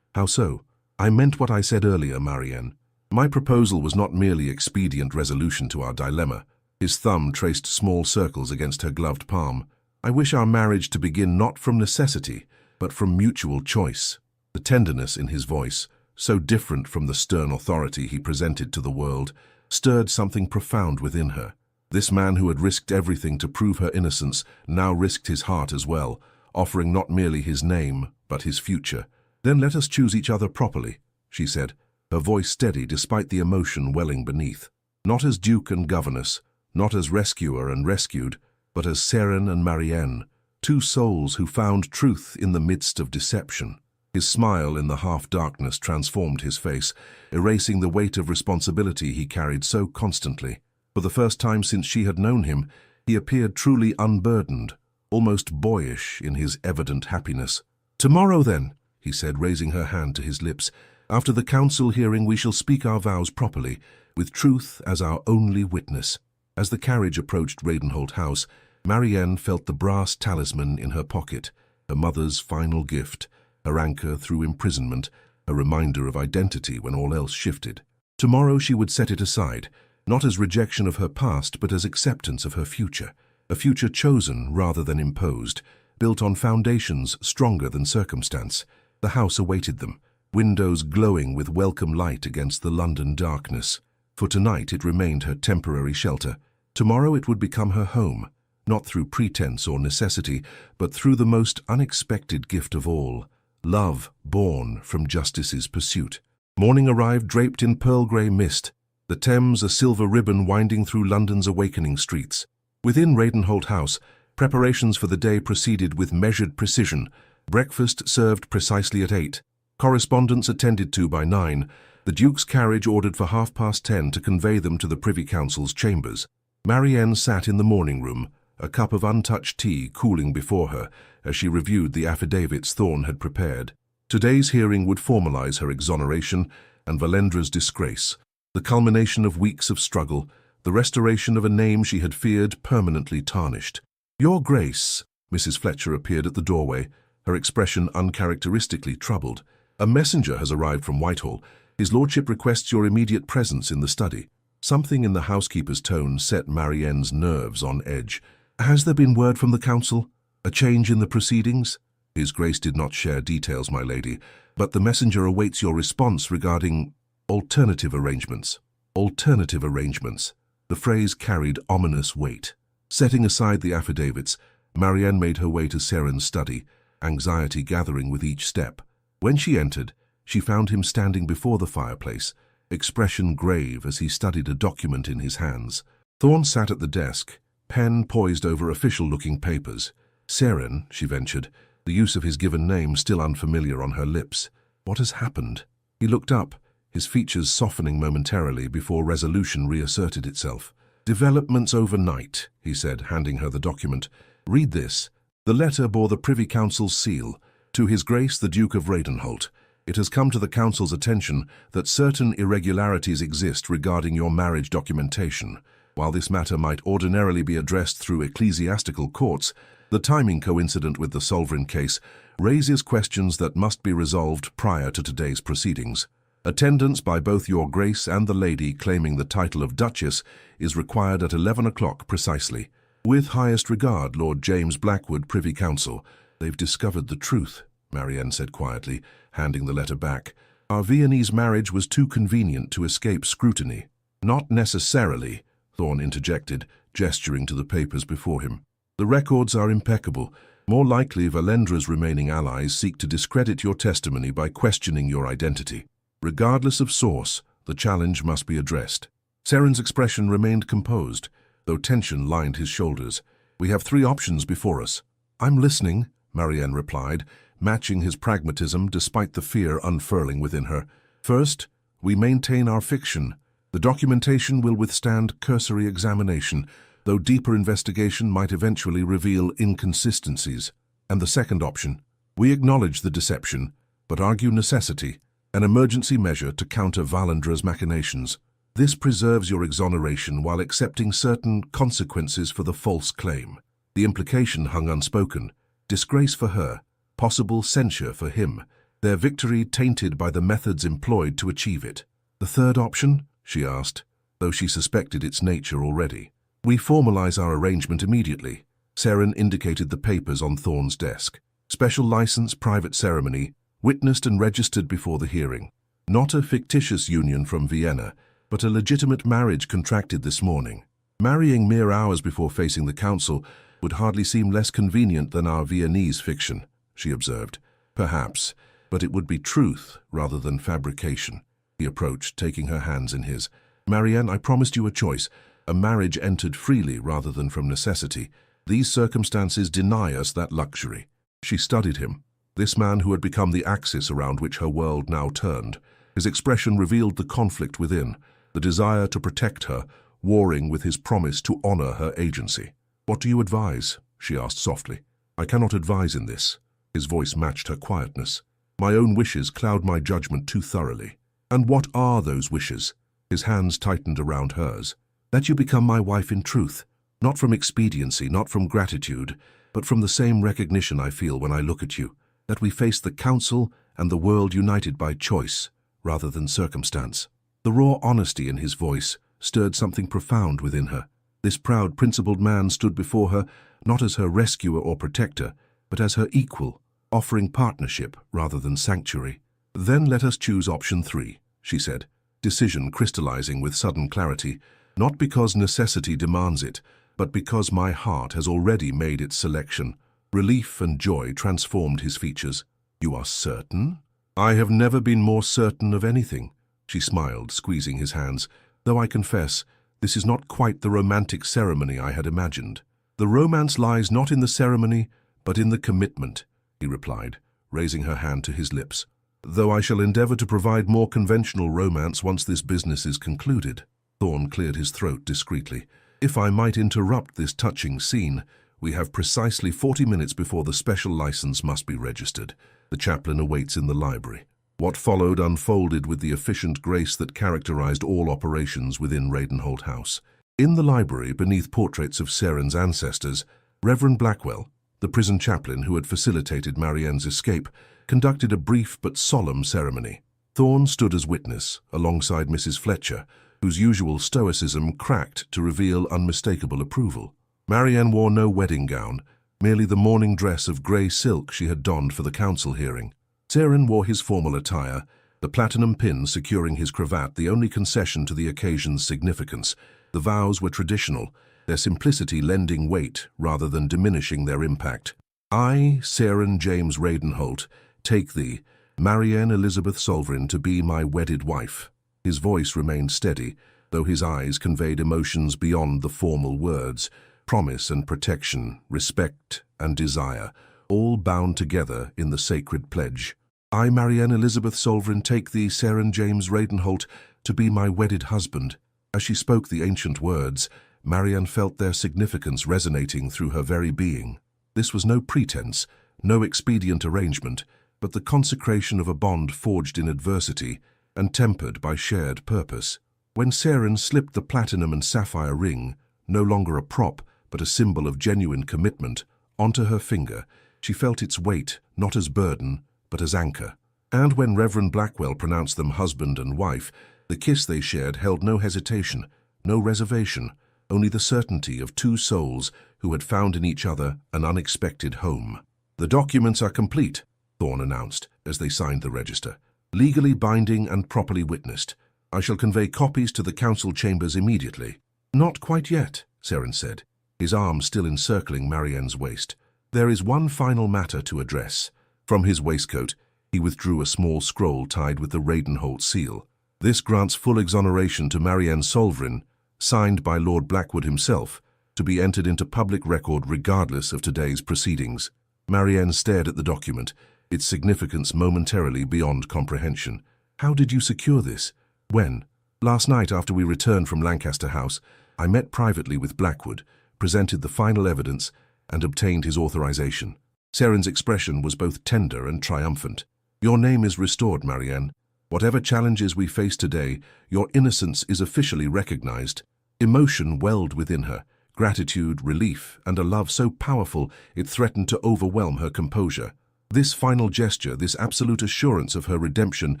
"How so?" "I meant what I said earlier, Marianne. My proposal was not merely expedient resolution to our dilemma." His thumb traced small circles against her gloved palm. "I wish our marriage to begin not from necessity, but from mutual choice." The tenderness in his voice, so different from the stern authority he presented to the world, stirred something profound within her. This man who had risked everything to prove her innocence now risked his heart as well, offering not merely his name, but his future. "Then let us choose each other properly," she said, her voice steady despite the emotion welling beneath. "Not as Duke and Governess, not as rescuer and rescued, but as Saren and Marianne, two souls who found truth in the midst of deception." His smile in the half-darkness transformed his face, erasing the weight of responsibility he carried so constantly. For the first time since she had known him, he appeared truly unburdened, almost boyish in his evident happiness. "Tomorrow, then," he said, raising her hand to his lips. "After the council hearing we shall speak our vows properly, with truth as our only witness." As the carriage approached Radenholt House, Marianne felt the brass talisman in her pocket, her mother's final gift, her anchor through imprisonment, a reminder of identity when all else shifted. Tomorrow she would set it aside, not as rejection of her past but as acceptance of her future, a future chosen rather than imposed, built on foundations stronger than circumstance. The house awaited them, windows glowing with welcome light against the London darkness. For tonight it remained her temporary shelter. Tomorrow it would become her home, not through pretense or necessity, but through the most unexpected gift of all, love born from justice's pursuit. Morning arrived draped in pearl-grey mist, the Thames a silver ribbon winding through London's awakening streets. Within Radenholt House, preparations for the day proceeded with measured precision. Breakfast served precisely at 8. Correspondence attended to by 9. The Duke's carriage ordered for 10:30 to convey them to the Privy Council's chambers. Marianne sat in the morning room, a cup of untouched tea cooling before her as she reviewed the affidavits Thorne had prepared. Today's hearing would formalize her exoneration and Valendra's disgrace, the culmination of weeks of struggle, the restoration of a name she had feared permanently tarnished. "Your Grace," Mrs. Fletcher appeared at the doorway, her expression uncharacteristically troubled. "A messenger has arrived from Whitehall. His lordship requests your immediate presence in the study." Something in the housekeeper's tone set Marianne's nerves on edge. "Has there been word from the council? A change in the proceedings?" "His Grace did not share details, my lady, but the messenger awaits your response regarding alternative arrangements." Alternative arrangements. The phrase carried ominous weight. Setting aside the affidavits, Marianne made her way to Seren's study, anxiety gathering with each step. When she entered, she found him standing before the fireplace, expression grave as he studied a document in his hands. Thorne sat at the desk, pen poised over official-looking papers. "Seren," she ventured, the use of his given name still unfamiliar on her lips. "What has happened?" He looked up, his features softening momentarily before resolution reasserted itself. "Developments overnight," he said, handing her the document. "Read this." The letter bore the Privy Council's seal. "To His Grace the Duke of Radenholt. It has come to the Council's attention that certain irregularities exist regarding your marriage documentation. While this matter might ordinarily be addressed through ecclesiastical courts, the timing coincident with the Solvrin case raises questions that must be resolved prior to today's proceedings. Attendance by both your Grace and the lady claiming the title of Duchess is required at 11 o'clock precisely. With highest regard, Lord James Blackwood, Privy Council." "They've discovered the truth," Marianne said quietly, handing the letter back. "Our Viennese marriage was too convenient to escape scrutiny." "Not necessarily," Thorne interjected, gesturing to the papers before him. "The records are impeccable. More likely, Valendra's remaining allies seek to discredit your testimony by questioning your identity. Regardless of source, the challenge must be addressed." Seren's expression remained composed, though tension lined his shoulders. "We have 3 options before us." "I'm listening," Marianne replied, matching his pragmatism despite the fear unfurling within her. "First, we maintain our fiction. The documentation will withstand cursory examination, though deeper investigation might eventually reveal inconsistencies. And the second option, we acknowledge the deception, but argue necessity, an emergency measure to counter Valendra's machinations. This preserves your exoneration while accepting certain consequences for the false claim. The implication hung unspoken: disgrace for her, possible censure for him, their victory tainted by the methods employed to achieve it. "The third option?" she asked, though she suspected its nature already. "We formalize our arrangement immediately." Seren indicated the papers on Thorne's desk. "Special license, private ceremony, witnessed and registered before the hearing. Not a fictitious union from Vienna, but a legitimate marriage contracted this morning. Marrying mere hours before facing the council would hardly seem less convenient than our Viennese fiction," she observed. "Perhaps, but it would be truth rather than fabrication." He approached, taking her hands in his. "Marianne, I promised you a choice, a marriage entered freely rather than from necessity. These circumstances deny us that luxury." She studied him, this man who had become the axis around which her world now turned. His expression revealed the conflict within, the desire to protect her, warring with his promise to honor her agency. "What do you advise?" she asked softly. "I cannot advise in this." His voice matched her quietness. "My own wishes cloud my judgment too thoroughly." "And what are those wishes?" His hands tightened around hers. "That you become my wife in truth, not from expediency, not from gratitude, but from the same recognition I feel when I look at you, that we face the council and the world united by choice, rather than circumstance." The raw honesty in his voice stirred something profound within her. This proud, principled man stood before her not as her rescuer or protector, but as her equal, offering partnership rather than sanctuary. "Then let us choose option 3, she said, decision crystallizing with sudden clarity, "not because necessity demands it, but because my heart has already made its selection." Relief and joy transformed his features. "You are certain?" "I have never been more certain of anything," she smiled, squeezing his hands, "though I confess, this is not quite the romantic ceremony I had imagined." "The romance lies not in the ceremony, but in the commitment," he replied, raising her hand to his lips. "Though I shall endeavor to provide more conventional romance once this business is concluded." Thorne cleared his throat discreetly. "If I might interrupt this touching scene, we have precisely 40 minutes before the special license must be registered. The chaplain awaits in the library." What followed unfolded with the efficient grace that characterized all operations within Radenholt House. In the library, beneath portraits of Seren's ancestors, Reverend Blackwell, The prison chaplain who had facilitated Marianne's escape conducted a brief but solemn ceremony. Thorne stood as witness, alongside Mrs. Fletcher, whose usual stoicism cracked to reveal unmistakable approval. Marianne wore no wedding gown, merely the morning dress of grey silk she had donned for the council hearing. Seren wore his formal attire, the platinum pin securing his cravat the only concession to the occasion's significance. The vows were traditional, their simplicity lending weight rather than diminishing their impact. I, Seren James Radenholt, take thee, Marianne Elizabeth Solvrin, to be my wedded wife. His voice remained steady, though his eyes conveyed emotions beyond the formal words. Promise and protection, respect and desire, all bound together in the sacred pledge. I, Marianne Elizabeth Solvrin, take thee, Seren James Radenholt, to be my wedded husband. As she spoke the ancient words, Marianne felt their significance resonating through her very being. This was no pretense, no expedient arrangement, but the consecration of a bond forged in adversity and tempered by shared purpose. When Seren slipped the platinum and sapphire ring, no longer a prop, but a symbol of genuine commitment, onto her finger, she felt its weight not as burden, but as anchor. And when Reverend Blackwell pronounced them husband and wife, the kiss they shared held no hesitation, no reservation, only the certainty of two souls who had found in each other an unexpected home. The documents are complete, Thorne announced as they signed the register. Legally binding and properly witnessed. I shall convey copies to the council chambers immediately. Not quite yet, Seren said, his arm still encircling Marianne's waist. There is one final matter to address. From his waistcoat, he withdrew a small scroll tied with the Radenholt seal. This grants full exoneration to Marianne Solvrin, signed by Lord Blackwood himself, to be entered into public record regardless of today's proceedings. Marianne stared at the document, its significance momentarily beyond comprehension. How did you secure this? When? Last night, after we returned from Lancaster House, I met privately with Blackwood, presented the final evidence, and obtained his authorization. Seren's expression was both tender and triumphant. Your name is restored, Marianne. Whatever challenges we face today, your innocence is officially recognized. Emotion welled within her, gratitude, relief, and a love so powerful it threatened to overwhelm her composure. This final gesture, this absolute assurance of her redemption,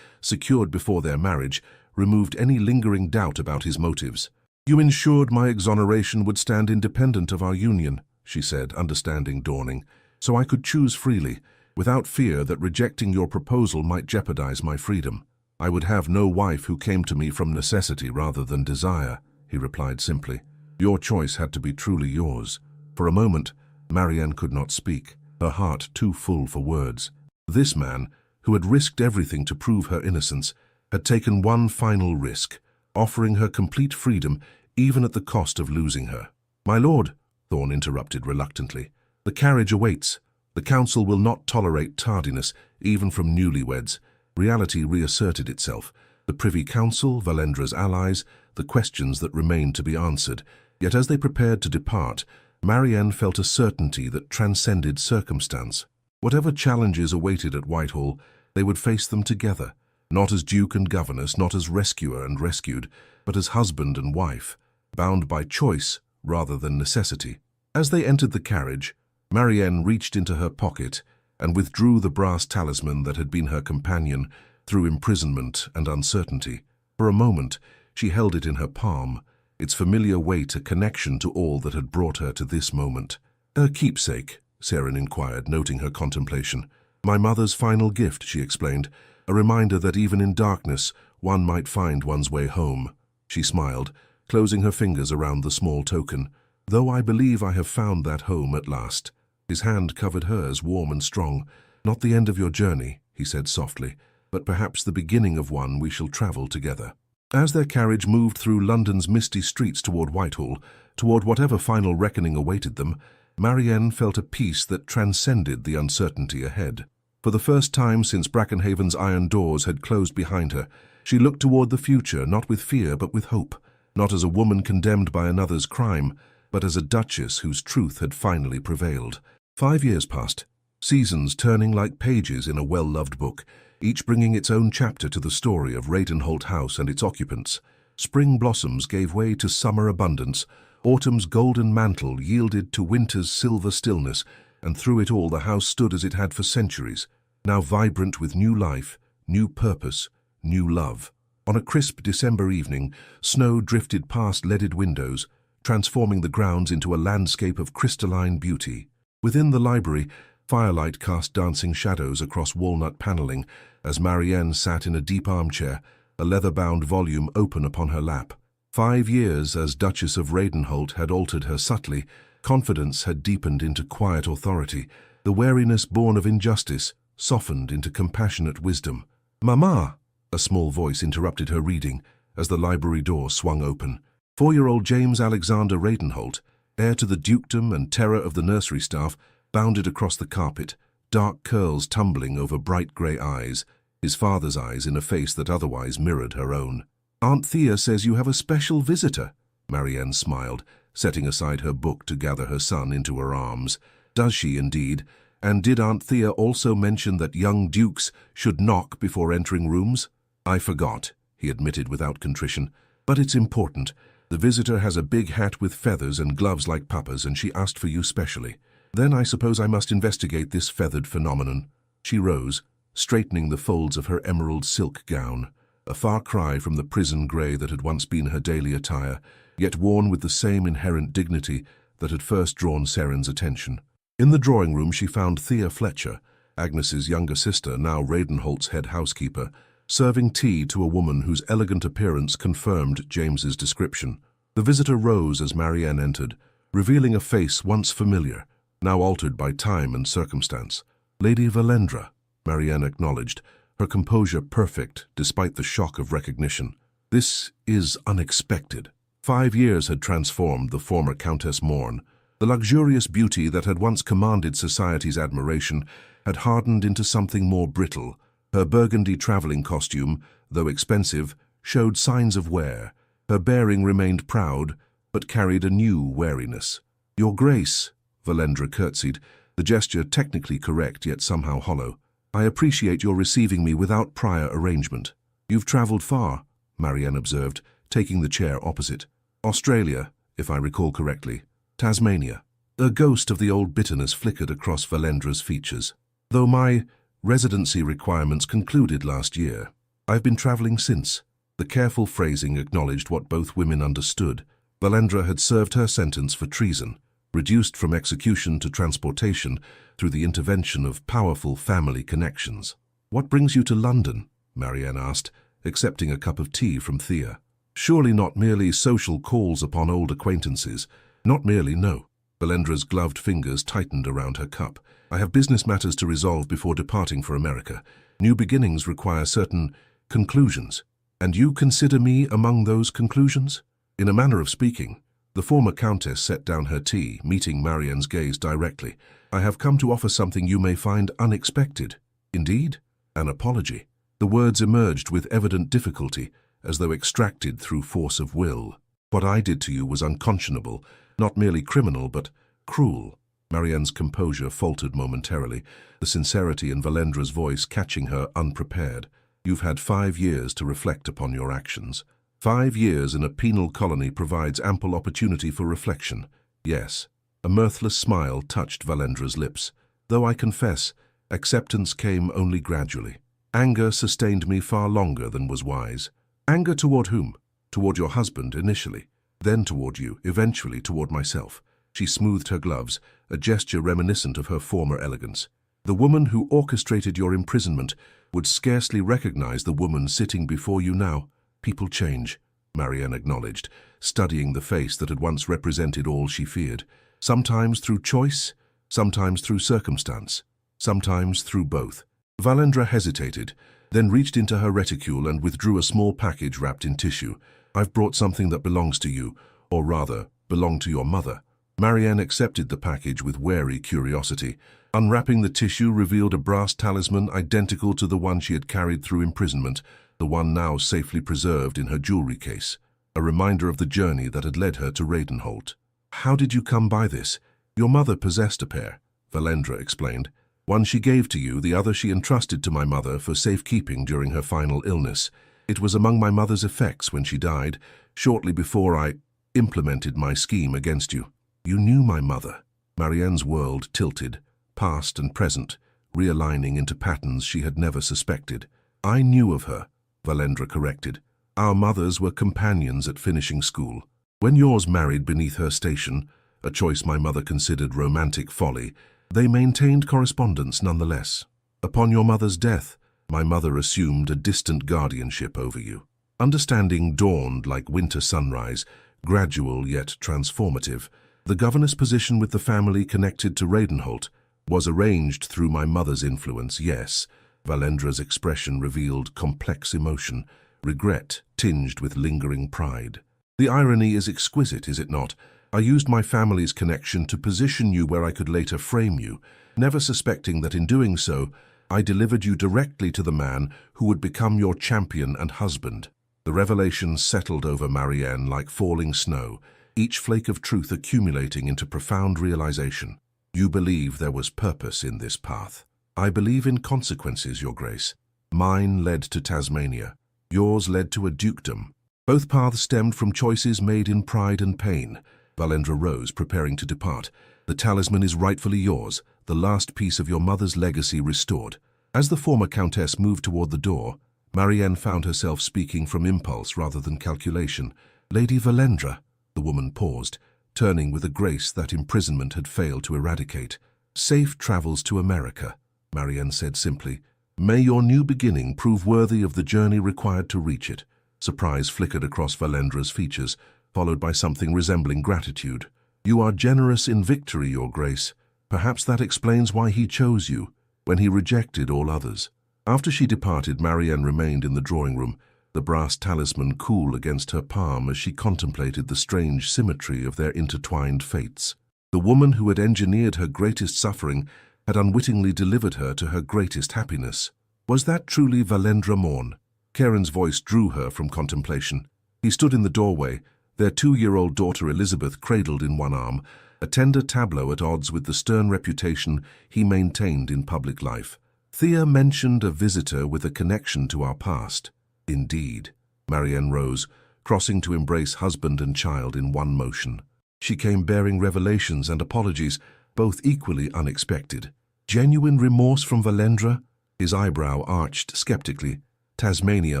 secured before their marriage, removed any lingering doubt about his motives. You ensured my exoneration would stand independent of our union, she said, understanding dawning, so I could choose freely, without fear that rejecting your proposal might jeopardize my freedom. I would have no wife who came to me from necessity rather than desire, he replied simply. Your choice had to be truly yours. For a moment, Marianne could not speak, her heart too full for words. This man, who had risked everything to prove her innocence, had taken one final risk, offering her complete freedom even at the cost of losing her. My lord, Thorne interrupted reluctantly, the carriage awaits. The council will not tolerate tardiness, even from newlyweds. Reality reasserted itself. The Privy Council, Valendra's allies, the questions that remained to be answered. Yet as they prepared to depart, Marianne felt a certainty that transcended circumstance. Whatever challenges awaited at Whitehall, they would face them together, not as duke and governess, not as rescuer and rescued, but as husband and wife, bound by choice rather than necessity. As they entered the carriage, Marianne reached into her pocket and withdrew the brass talisman that had been her companion through imprisonment and uncertainty. For a moment, she held it in her palm, its familiar weight a connection to all that had brought her to this moment. Her keepsake, Seren inquired, noting her contemplation. My mother's final gift, she explained, a reminder that even in darkness, one might find one's way home. She smiled, closing her fingers around the small token. Though I believe I have found that home at last. His hand covered hers, warm and strong. Not the end of your journey, he said softly, but perhaps the beginning of one we shall travel together. As their carriage moved through London's misty streets toward Whitehall, toward whatever final reckoning awaited them, Marianne felt a peace that transcended the uncertainty ahead. For the first time since Brackenhaven's iron doors had closed behind her, she looked toward the future not with fear but with hope, not as a woman condemned by another's crime, but as a duchess whose truth had finally prevailed. 5 years passed, seasons turning like pages in a well-loved book, each bringing its own chapter to the story of Radenholt House and its occupants. Spring blossoms gave way to summer abundance, autumn's golden mantle yielded to winter's silver stillness, and through it all the house stood as it had for centuries, now vibrant with new life, new purpose, new love. On a crisp December evening, snow drifted past leaded windows, transforming the grounds into a landscape of crystalline beauty. Within the library, firelight cast dancing shadows across walnut paneling as Marianne sat in a deep armchair, a leather-bound volume open upon her lap. 5 years as Duchess of Radenholt had altered her subtly, confidence had deepened into quiet authority, the wariness born of injustice softened into compassionate wisdom. "Mamma!" A small voice interrupted her reading as the library door swung open. 4-year-old James Alexander Radenholt, heir to the dukedom and terror of the nursery staff, bounded across the carpet, dark curls tumbling over bright grey eyes, his father's eyes in a face that otherwise mirrored her own. "Aunt Thea says you have a special visitor," Marianne smiled, setting aside her book to gather her son into her arms. "Does she indeed? And did Aunt Thea also mention that young dukes should knock before entering rooms?" "I forgot," he admitted without contrition. "But it's important. The visitor has a big hat with feathers and gloves like Papa's, and she asked for you specially. Then I suppose I must investigate this feathered phenomenon." She rose, straightening the folds of her emerald silk gown, a far cry from the prison grey that had once been her daily attire, yet worn with the same inherent dignity that had first drawn Seren's attention. In the drawing room she found Thea Fletcher, Agnes's younger sister, now Radenholt's head housekeeper, serving tea to a woman whose elegant appearance confirmed James's description. The visitor rose as Marianne entered, revealing a face once familiar, now altered by time and circumstance. "Lady Valendra," Marianne acknowledged, her composure perfect despite the shock of recognition. "This is unexpected." 5 years had transformed the former Countess Morn. The luxurious beauty that had once commanded society's admiration had hardened into something more brittle. Her burgundy traveling costume, though expensive, showed signs of wear. Her bearing remained proud, but carried a new wariness. "Your Grace," Valendra curtsied, the gesture technically correct yet somehow hollow. "I appreciate your receiving me without prior arrangement." "You've travelled far," Marianne observed, taking the chair opposite. "Australia, if I recall correctly. Tasmania." A ghost of the old bitterness flickered across Valendra's features. "Though my residency requirements concluded last year, I've been travelling since." The careful phrasing acknowledged what both women understood. Valendra had served her sentence for treason, reduced from execution to transportation through the intervention of powerful family connections. "What brings you to London?" Marianne asked, accepting a cup of tea from Thea. "Surely not merely social calls upon old acquaintances." "Not merely, no." Valendra's gloved fingers tightened around her cup. "I have business matters to resolve before departing for America. New beginnings require certain conclusions. And you consider me among those conclusions?" In a manner of speaking, the former countess set down her tea, meeting Marianne's gaze directly. "I have come to offer something you may find unexpected." "Indeed?" "An apology." The words emerged with evident difficulty, as though extracted through force of will. "What I did to you was unconscionable, not merely criminal, but cruel." Marianne's composure faltered momentarily, the sincerity in Valendra's voice catching her unprepared. "You've had 5 years to reflect upon your actions." 5 years in a penal colony provides ample opportunity for reflection. Yes. A mirthless smile touched Valendra's lips. "Though I confess, acceptance came only gradually. Anger sustained me far longer than was wise." "Anger toward whom?" "Toward your husband, initially. Then toward you, eventually toward myself." She smoothed her gloves, a gesture reminiscent of her former elegance. "The woman who orchestrated your imprisonment would scarcely recognize the woman sitting before you now." "People change," Marianne acknowledged, studying the face that had once represented all she feared. "Sometimes through choice, sometimes through circumstance, sometimes through both." Valendra hesitated, then reached into her reticule and withdrew a small package wrapped in tissue. "I've brought something that belongs to you, or rather, belonged to your mother." Marianne accepted the package with wary curiosity. Unwrapping the tissue revealed a brass talisman identical to the one she had carried through imprisonment, the one now safely preserved in her jewelry case, a reminder of the journey that had led her to Radenholt. "How did you come by this?" "Your mother possessed a pair," Valendra explained. "One she gave to you, the other she entrusted to my mother for safekeeping during her final illness. It was among my mother's effects when she died, shortly before I implemented my scheme against you." "You knew my mother?" Marianne's world tilted. past and present, realigning into patterns she had never suspected. "I knew of her," Valendra corrected. "Our mothers were companions at finishing school. When yours married beneath her station, a choice my mother considered romantic folly, they maintained correspondence nonetheless. Upon your mother's death, my mother assumed a distant guardianship over you. Understanding dawned like winter sunrise, gradual yet transformative. The governess position with the family connected to Radenholt was arranged through my mother's influence, yes." Valendra's expression revealed complex emotion, regret tinged with lingering pride. "The irony is exquisite, is it not? I used my family's connection to position you where I could later frame you, never suspecting that in doing so, I delivered you directly to the man who would become your champion and husband." The revelations settled over Marianne like falling snow, each flake of truth accumulating into profound realization. "You believe there was purpose in this path." "I believe in consequences, Your Grace. Mine led to Tasmania. Yours led to a dukedom. Both paths stemmed from choices made in pride and pain." Valendra rose, preparing to depart. "The talisman is rightfully yours, the last piece of your mother's legacy restored." As the former countess moved toward the door, Marianne found herself speaking from impulse rather than calculation. "Lady Valendra," the woman paused, turning with a grace that imprisonment had failed to eradicate. "Safe travels to America," Marianne said simply. "May your new beginning prove worthy of the journey required to reach it." Surprise flickered across Valendra's features, followed by something resembling gratitude. "You are generous in victory, Your Grace. Perhaps that explains why he chose you, when he rejected all others." After she departed, Marianne remained in the drawing room, the brass talisman cool against her palm as she contemplated the strange symmetry of their intertwined fates. The woman who had engineered her greatest suffering had unwittingly delivered her to her greatest happiness. Was that truly Valendra Morn? Karen's voice drew her from contemplation. He stood in the doorway, their 2-year-old daughter Elizabeth cradled in one arm, a tender tableau at odds with the stern reputation he maintained in public life. "Thea mentioned a visitor with a connection to our past." "Indeed." Marianne rose, crossing to embrace husband and child in one motion. She came bearing revelations and apologies, both equally unexpected. "Genuine remorse from Valendra?" His eyebrow arched skeptically. "Tasmania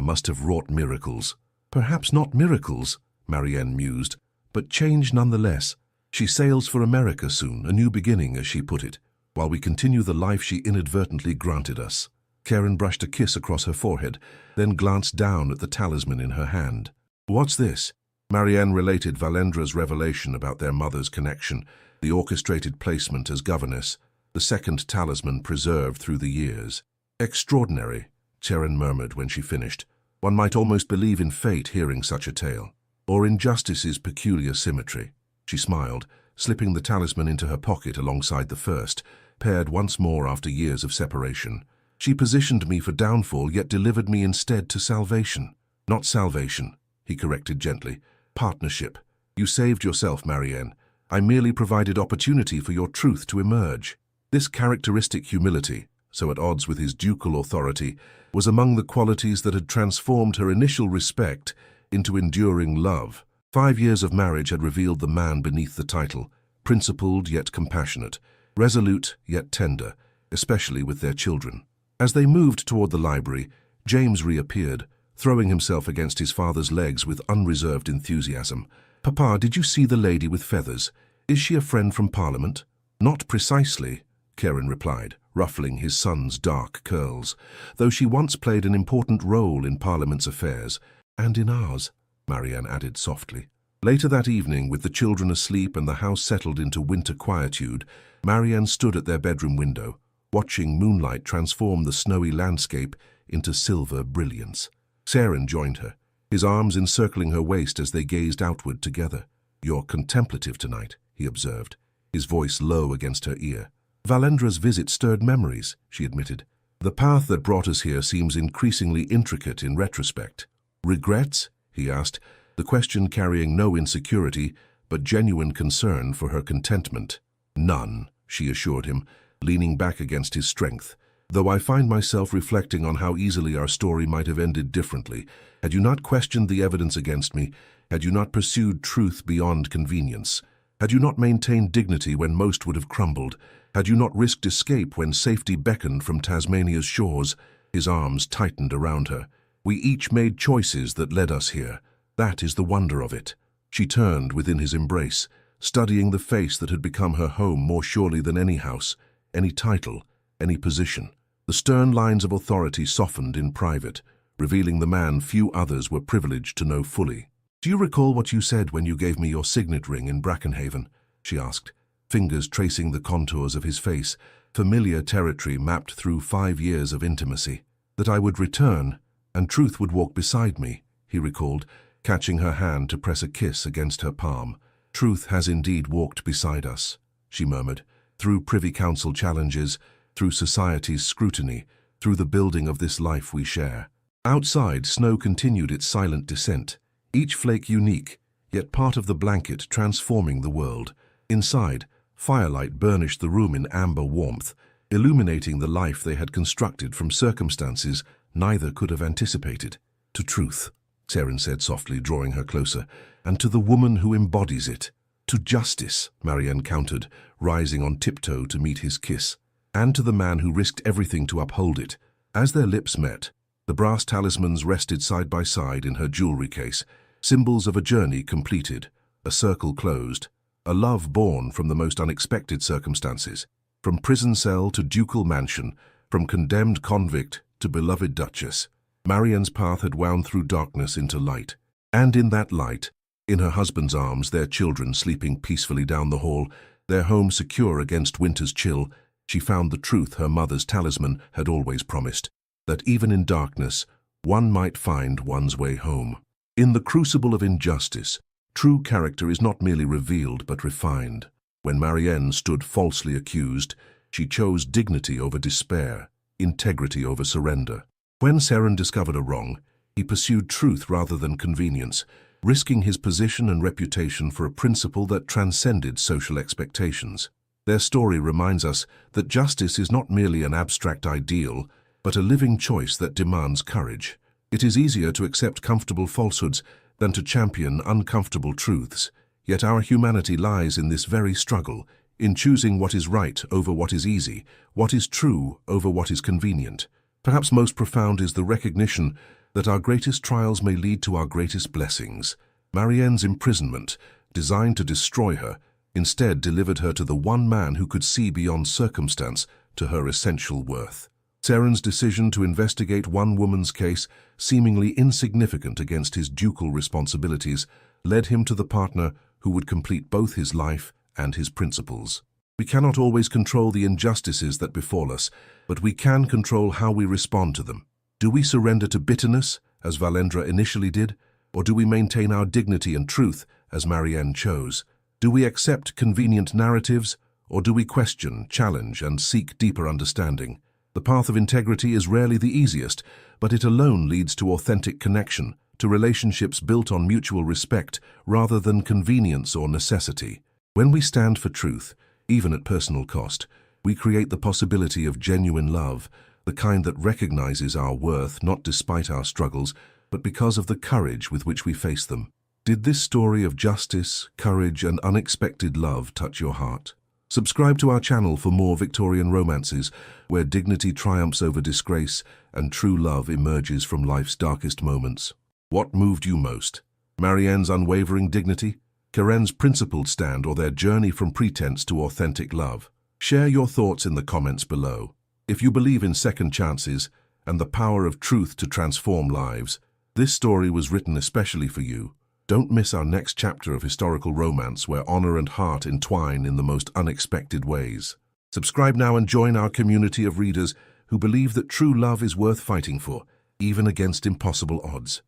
must have wrought miracles." "Perhaps not miracles," Marianne mused, "but change nonetheless. She sails for America soon, a new beginning, as she put it, while we continue the life she inadvertently granted us." Karen brushed a kiss across her forehead, then glanced down at the talisman in her hand. "What's this?" Marianne related Valendra's revelation about their mother's connection, the orchestrated placement as governess, the second talisman preserved through the years. "Extraordinary," Karen murmured when she finished. "One might almost believe in fate hearing such a tale, or in justice's peculiar symmetry." She smiled, slipping the talisman into her pocket alongside the first, paired once more after years of separation. "She positioned me for downfall, yet delivered me instead to salvation." "Not salvation," he corrected gently. "Partnership. You saved yourself, Marianne. I merely provided opportunity for your truth to emerge." This characteristic humility, so at odds with his ducal authority, was among the qualities that had transformed her initial respect into enduring love. 5 years of marriage had revealed the man beneath the title, principled yet compassionate, resolute yet tender, especially with their children. As they moved toward the library, James reappeared, throwing himself against his father's legs with unreserved enthusiasm. "Papa, did you see the lady with feathers? Is she a friend from Parliament?" "Not precisely," Karen replied, ruffling his son's dark curls, "though she once played an important role in Parliament's affairs, and in ours," Marianne added softly. Later that evening, with the children asleep and the house settled into winter quietude, Marianne stood at their bedroom window, watching moonlight transform the snowy landscape into silver brilliance. Saren joined her, his arms encircling her waist as they gazed outward together. "You're contemplative tonight," he observed, his voice low against her ear. "Valendra's visit stirred memories," she admitted. "The path that brought us here seems increasingly intricate in retrospect." "Regrets?" he asked, the question carrying no insecurity, but genuine concern for her contentment. "None," she assured him, leaning back against his strength. "Though I find myself reflecting on how easily our story might have ended differently. Had you not questioned the evidence against me, had you not pursued truth beyond convenience, had you not maintained dignity when most would have crumbled, Had you not risked escape when safety beckoned from Tasmania's shores? His arms tightened around her. We each made choices that led us here. That is the wonder of it. She turned within his embrace, studying the face that had become her home more surely than any house, any title, any position. The stern lines of authority softened in private, revealing the man few others were privileged to know fully. "Do you recall what you said when you gave me your signet ring in Brackenhaven?" she asked, fingers tracing the contours of his face, familiar territory mapped through 5 years of intimacy. "That I would return, and truth would walk beside me," he recalled, catching her hand to press a kiss against her palm. "Truth has indeed walked beside us," she murmured, "through Privy Council challenges, through society's scrutiny, through the building of this life we share." Outside, snow continued its silent descent, each flake unique, yet part of the blanket transforming the world. Inside, firelight burnished the room in amber warmth, illuminating the life they had constructed from circumstances neither could have anticipated. "To truth," Seren said softly, drawing her closer, "and to the woman who embodies it." "To justice," Marianne countered, rising on tiptoe to meet his kiss, "and to the man who risked everything to uphold it." As their lips met, the brass talismans rested side by side in her jewelry case, symbols of a journey completed, a circle closed, a love born from the most unexpected circumstances, from prison cell to ducal mansion, from condemned convict to beloved duchess. Marianne's path had wound through darkness into light, and in that light, in her husband's arms, their children sleeping peacefully down the hall, their home secure against winter's chill, she found the truth her mother's talisman had always promised, that even in darkness, one might find one's way home. In the crucible of injustice, true character is not merely revealed but refined. When Marianne stood falsely accused, she chose dignity over despair, integrity over surrender. When Seren discovered a wrong, he pursued truth rather than convenience, risking his position and reputation for a principle that transcended social expectations. Their story reminds us that justice is not merely an abstract ideal, but a living choice that demands courage. It is easier to accept comfortable falsehoods than to champion uncomfortable truths, yet our humanity lies in this very struggle, in choosing what is right over what is easy, what is true over what is convenient. Perhaps most profound is the recognition that our greatest trials may lead to our greatest blessings. Marianne's imprisonment, designed to destroy her, instead delivered her to the one man who could see beyond circumstance to her essential worth. Seren's decision to investigate one woman's case, seemingly insignificant against his ducal responsibilities, led him to the partner who would complete both his life and his principles. We cannot always control the injustices that befall us, but we can control how we respond to them. Do we surrender to bitterness, as Valendra initially did, or do we maintain our dignity and truth, as Marianne chose? Do we accept convenient narratives, or do we question, challenge, and seek deeper understanding? The path of integrity is rarely the easiest, but it alone leads to authentic connection, to relationships built on mutual respect rather than convenience or necessity. When we stand for truth, even at personal cost, we create the possibility of genuine love, the kind that recognizes our worth not despite our struggles, but because of the courage with which we face them. Did this story of justice, courage, and unexpected love touch your heart? Subscribe to our channel for more Victorian romances, where dignity triumphs over disgrace and true love emerges from life's darkest moments. What moved you most? Marianne's unwavering dignity, Keren's principled stand, or their journey from pretense to authentic love? Share your thoughts in the comments below. If you believe in second chances and the power of truth to transform lives, this story was written especially for you. Don't miss our next chapter of historical romance where honor and heart entwine in the most unexpected ways. Subscribe now and join our community of readers who believe that true love is worth fighting for, even against impossible odds.